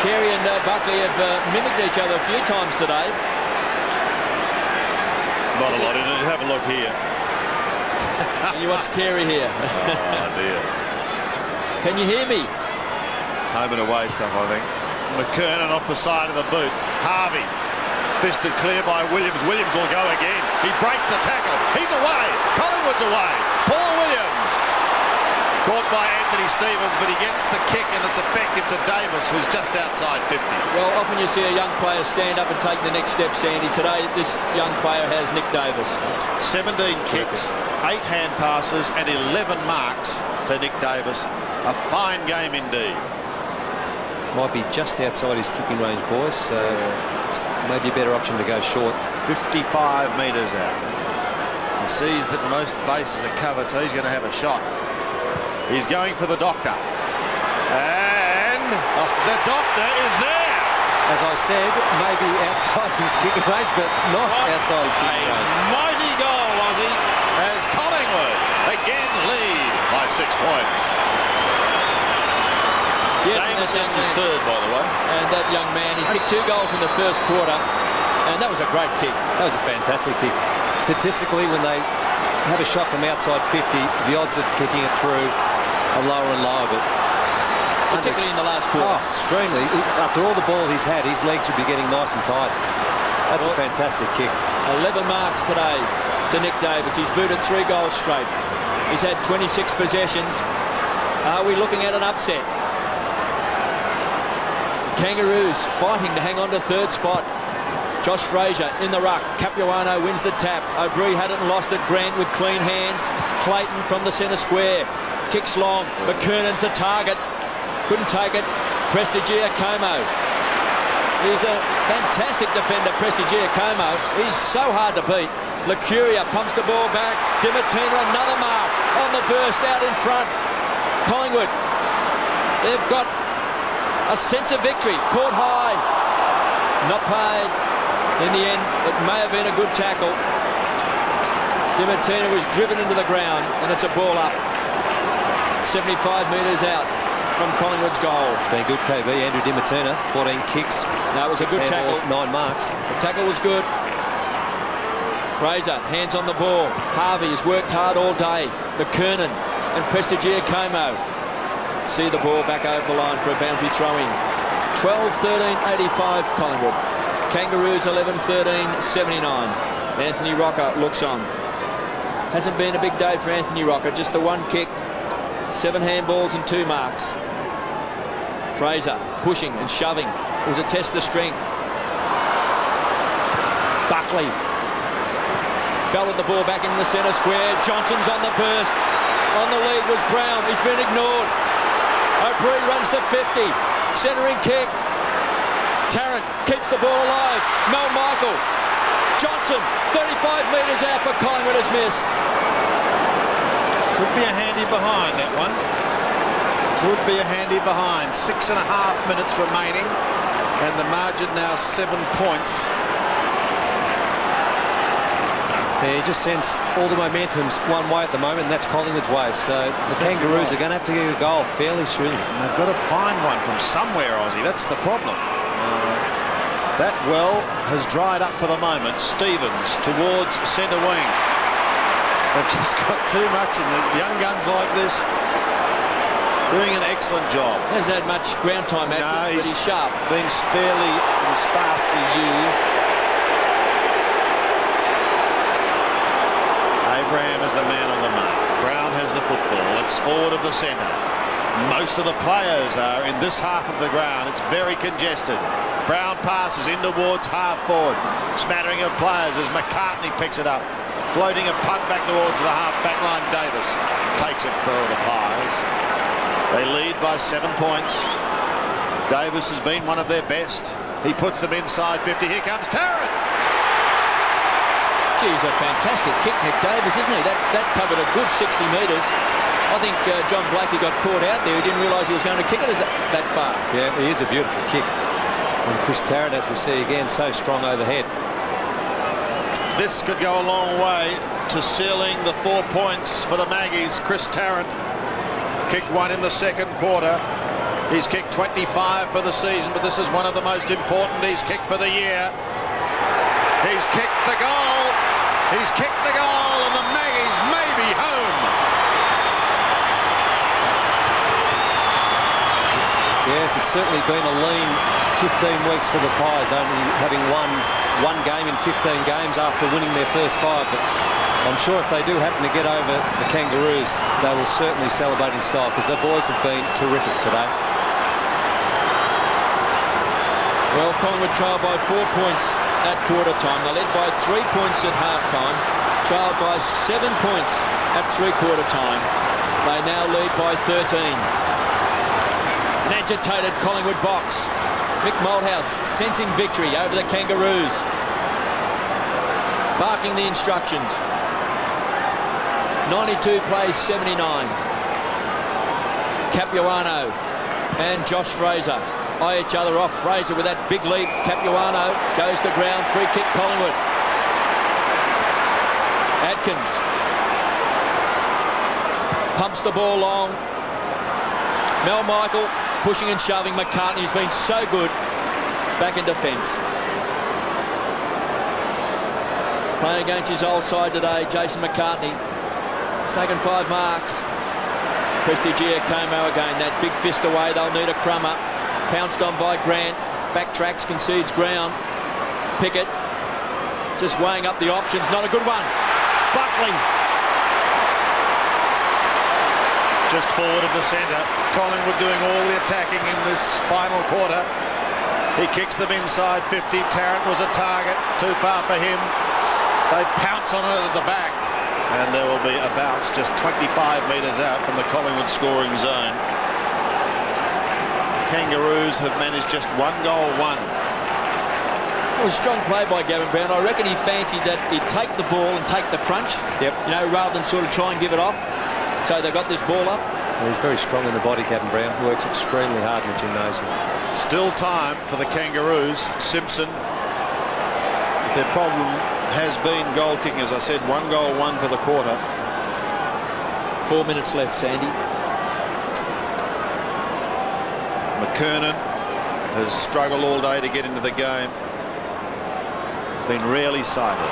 Carey and Buckley have mimicked each other a few times today.
Not a lot in it. Have a look here.
And you watch Carey here.
Oh, dear.
Can you hear me?
Home and away stuff, I think. McKernan off the side of the boot. Harvey. Fisted clear by Williams. Williams will go again. He breaks the tackle. He's away. Collingwood's away. Paul Williams. Caught by Anthony Stevens, but he gets the kick and it's effective to Davis, who's just outside 50.
Well, often you see a young player stand up and take the next step, Sandy. Today, this young player has Nick Davis.
17 kicks, 8 hand passes and 11 marks to Nick Davis. A fine game indeed.
Might be just outside his kicking range, boys. So maybe a better option to go short.
55 metres out. He sees that most bases are covered, so he's going to have a shot. He's going for the doctor. And the doctor is there.
As I said, maybe outside his kicking range, but not outside his kicking range.
Mighty goal, Aussie, as Collingwood again lead by 6 points.
Yes,
Davis gets his third, by the way.
And that young man, he's kicked 2 goals in the first quarter, and that was a great kick.
That was a fantastic kick. Statistically, when they have a shot from outside 50, the odds of kicking it through are lower and lower, but
particularly in the last quarter.
Oh, extremely. After all the ball he's had, his legs would be getting nice and tight. That's a fantastic kick.
11 marks today to Nick Davis. He's booted 3 goals straight. He's had 26 possessions. Are we looking at an upset? Kangaroos fighting to hang on to third spot. Josh Fraser in the ruck. Capuano wins the tap. O'Brien had it and lost it. Grant with clean hands. Clayton from the centre square. Kicks long. McKernan's the target. Couldn't take it. Prestigiacomo. He's a fantastic defender, Prestigiacomo. He's so hard to beat. Licuria pumps the ball back. Dimatina another mark on the burst out in front. Collingwood. They've got a sense of victory. Caught high. Not paid. In the end, it may have been a good tackle. Dimatina was driven into the ground, and it's a ball up. 75 metres out from Collingwood's goal.
It's been good, KB. Andrew Dimatina, 14 kicks.
No, it was a good tackle.
9 marks.
The tackle was good. Fraser, hands on the ball. Harvey has worked hard all day. McKernan and Prestigiacomo see the ball back over the line for a boundary throw-in. 12-13-85 Collingwood. Kangaroos 11-13-79. Anthony Rocker looks on. Hasn't been a big day for Anthony Rocker, just the 1 kick, 7 handballs and 2 marks. Fraser pushing and shoving. It was a test of strength. Buckley belted the ball back in the centre square. Johnson's on the burst. On the lead was Brown. He's been ignored. O'Brien runs to 50. Centering kick. Tarrant keeps the ball alive. Mel Michael. Johnson, 35 metres out for Collingwood, has missed.
Could be a handy behind, that one. Could be a handy behind. 6.5 minutes remaining, and the margin now 7 points.
Yeah, you just sense all the momentum's one way at the moment, and that's Collingwood's way. So the Kangaroos are going to have to get a goal fairly soon.
And they've got to find one from somewhere, Aussie. That's the problem. That well has dried up for the moment. Stevens towards centre wing. They've just got too much in the young guns like this. Doing an excellent job.
Hasn't had much ground time, Atkins, but he's sharp.
Been sparely and sparsely used. Abraham is the man on the mark. Brown has the football. It's forward of the centre. Most of the players are in this half of the ground. It's very congested. Brown passes in towards half forward. Smattering of players as McCartney picks it up. Floating a punt back towards the half back line. Davis takes it for the Pies. They lead by 7 points. Davis has been one of their best. He puts them inside 50. Here comes Tarrant.
Geez, a fantastic kick, Nick Davis, isn't he? That covered a good 60 metres. I think John Blakey got caught out there. He didn't realise he was going to kick it that far.
Yeah, it is a beautiful kick. And Chris Tarrant, as we see again, so strong overhead.
This could go a long way to sealing the 4 points for the Maggies. Chris Tarrant kicked one in the second quarter. He's kicked 25 for the season, but this is one of the most important he's kicked for the year. He's kicked the goal. He's kicked the goal, and the Maggies may be home.
Yes, it's certainly been a lean 15 weeks for the Pies, only having won one game in 15 games after winning their first 5. But I'm sure if they do happen to get over the Kangaroos, they will certainly celebrate in style, because the boys have been terrific today.
Well, Collingwood trailed by 4 points at quarter time. They led by 3 points at half time. Trailed by 7 points at three-quarter time. They now lead by 13. An agitated Collingwood box. Mick Malthouse sensing victory over the Kangaroos. Barking the instructions. 92 plays 79. Capuano and Josh Fraser eye each other off. Fraser with that big lead. Capuano goes to ground. Free kick Collingwood. Atkins pumps the ball long. Mel Michael pushing and shoving. McCartney's been so good back in defence. Playing against his old side today, Jason McCartney. He's taken 5 marks. Prestigia Como again. That big fist away. They'll need a crummer. Pounced on by Grant. Backtracks, concedes ground. Pickett just weighing up the options. Not a good one. Buckley.
Just forward of the centre. Collingwood doing all the attacking in this final quarter. He kicks them inside 50. Tarrant was a target. Too far for him. They pounce on it at the back. And there will be a bounce just 25 metres out from the Collingwood scoring zone. Kangaroos have managed just 1 goal, 1.
Well, strong play by Gavin Brown. I reckon he fancied that he'd take the ball and take the crunch.
Yep.
You know, rather than sort of try and give it off. So they've got this ball up.
He's very strong in the body, Gavin Brown. Works extremely hard in the gymnasium.
Still time for the Kangaroos. Simpson. Their problem has been goal kicking, as I said. 1 goal, 1 for the quarter.
4 minutes left, Sandy.
McKernan has struggled all day to get into the game. Been rarely sighted.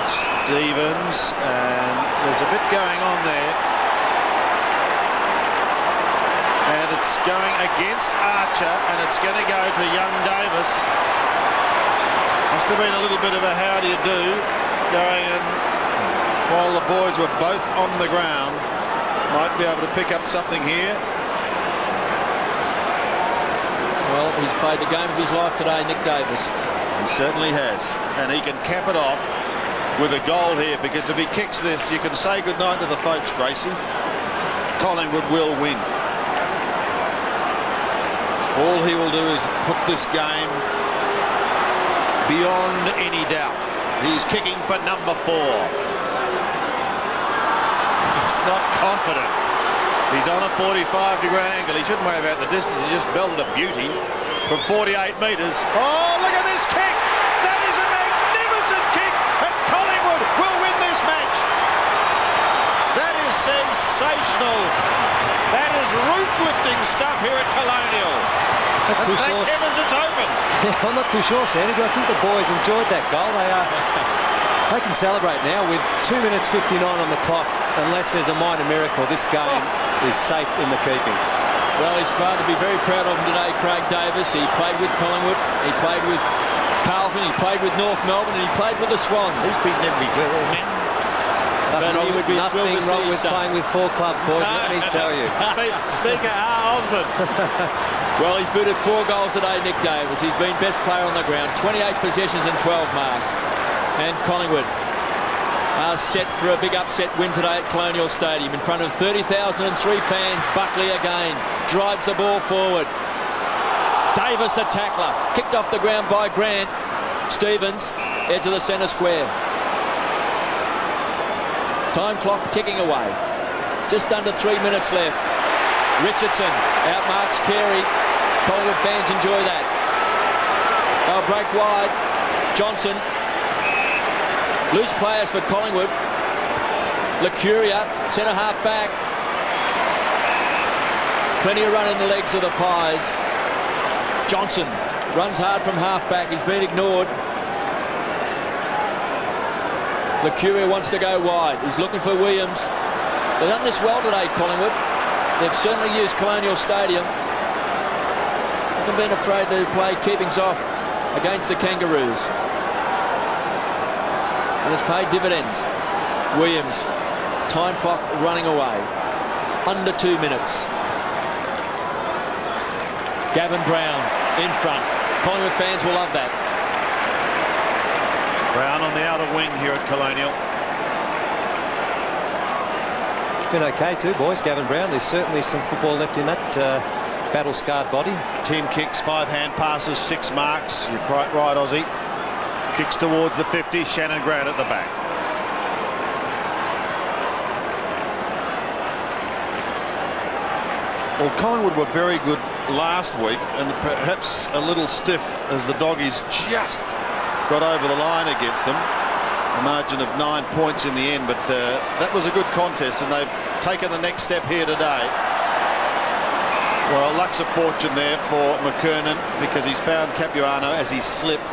Stevens, and there's a bit going on there. And it's going against Archer, and it's going to go to young Davis. Must have been a little bit of a how do you do going in while the boys were both on the ground. Might be able to pick up something here.
Well, he's played the game of his life today, Nick Davis.
He certainly has, and he can cap it off with a goal here, because if he kicks this, you can say goodnight to the folks, Gracie. Collingwood will win. All he will do is put this game beyond any doubt. He's kicking for number 4. He's not confident. He's on a 45-degree angle. He shouldn't worry about the distance. He just belted a beauty from 48 metres. Oh, look at this kick! That is a magnificent kick, and Collingwood will win this match. That is sensational. That is roof-lifting stuff here at Colonial.
Not too
Thank
sure.
heavens it's open.
I'm not too sure, Sandy, but I think the boys enjoyed that goal. They can celebrate now with 2 minutes 59 on the clock. Unless there's a minor miracle, this game is safe in the keeping.
Well, his father will be very proud of him today, Craig Davis. He played with Collingwood, he played with Carlton, he played with North Melbourne, and he played with the Swans.
He's beaten everywhere, man.
But he would be thrilled to
Nothing wrong
see
with
his son.
playing with 4 clubs, boys, let me tell you.
Speaker Osborne.
Well, he's booted 4 goals today, Nick Davis. He's been best player on the ground, 28 possessions and 12 marks. And Collingwood are set for a big upset win today at Colonial Stadium in front of 30,003 fans. Buckley again drives the ball forward. Davis, the tackler, kicked off the ground by Grant. Stevens, edge of the centre square. Time clock ticking away. Just under 3 minutes left. Richardson outmarks Carey. Collingwood fans enjoy that. They'll break wide. Johnson. Loose players for Collingwood. Lucuria, centre half back. Plenty of run in the legs of the Pies. Johnson runs hard from half back. He's been ignored. Lucuria wants to go wide. He's looking for Williams. They've done this well today, Collingwood. They've certainly used Colonial Stadium. They haven't been afraid to play keepings off against the Kangaroos. And it's paid dividends. Williams, time clock running away. Under 2 minutes. Gavin Brown in front. Collingwood fans will love that.
Brown on the outer wing here at Colonial.
It's been okay too, boys. Gavin Brown, there's certainly some football left in that battle-scarred body.
10 kicks, 5 hand passes, 6 marks. You're quite right, Aussie. Kicks towards the 50. Shannon Grant at the back. Well, Collingwood were very good last week, and perhaps a little stiff as the Doggies just got over the line against them. A margin of 9 points in the end, but that was a good contest, and they've taken the next step here today. Well, luck's of fortune there for McKernan, because he's found Capuano as he slipped,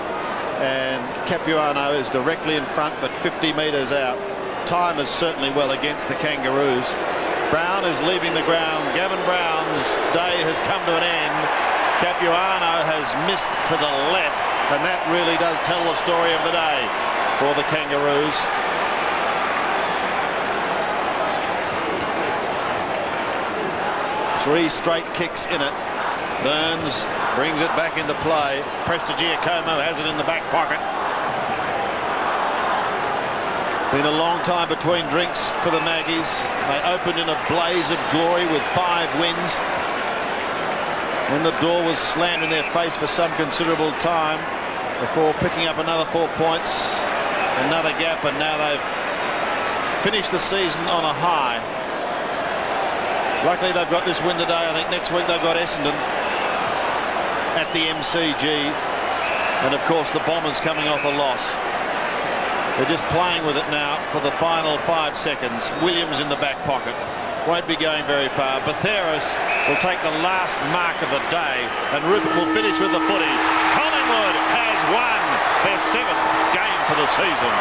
and Capuano is directly in front but 50 metres out. Time is certainly well against the Kangaroos. Brown is leaving the ground. Gavin Brown's day has come to an end. Capuano has missed to the left, and that really does tell the story of the day for the Kangaroos. Three straight kicks in it. Burns brings it back into play. Prestigiacomo has it in the back pocket. Been a long time between drinks for the Maggies. They opened in a blaze of glory with 5 wins. Then the door was slammed in their face for some considerable time before picking up another 4 points, another gap, and now they've finished the season on a high. Luckily they've got this win today. I think next week they've got Essendon at the MCG, and of course the Bombers coming off a loss. They're just playing with it now for the final 5 seconds. Williams in the back pocket. Won't be going very far. Batheris will take the last mark of the day, and Rupert will finish with the footy. Collingwood has won their 7th game for the season.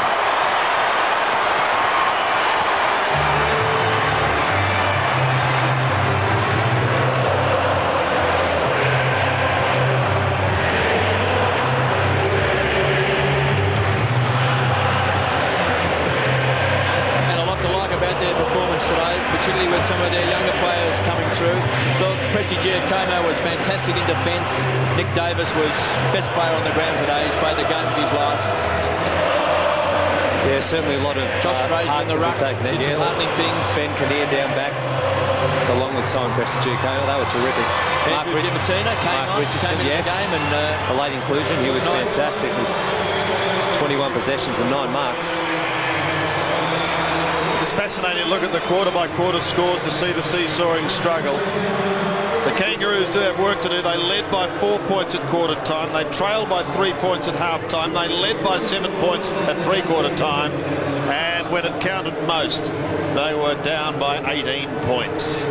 Today, particularly with some of their younger players coming through. Thought Prestigiacomo was fantastic in defence. Nick Davis was best player on the ground today. He's played the game of his life.
Yeah, certainly a lot of
Josh Fraser in the ruck, did some heartening things.
Ben Kinnear down back. along with Simon Prestigiacomo. They were terrific.
Andrew Dimatina came into
yes.
the game and
A late inclusion. He was fantastic with 21 possessions and 9 marks.
It's fascinating to look at the quarter-by-quarter scores to see the seesawing struggle. The Kangaroos do have work to do. They led by 4 points at quarter time. They trailed by 3 points at half time. They led by 7 points at three-quarter time. And when it counted most, they were down by 18 points.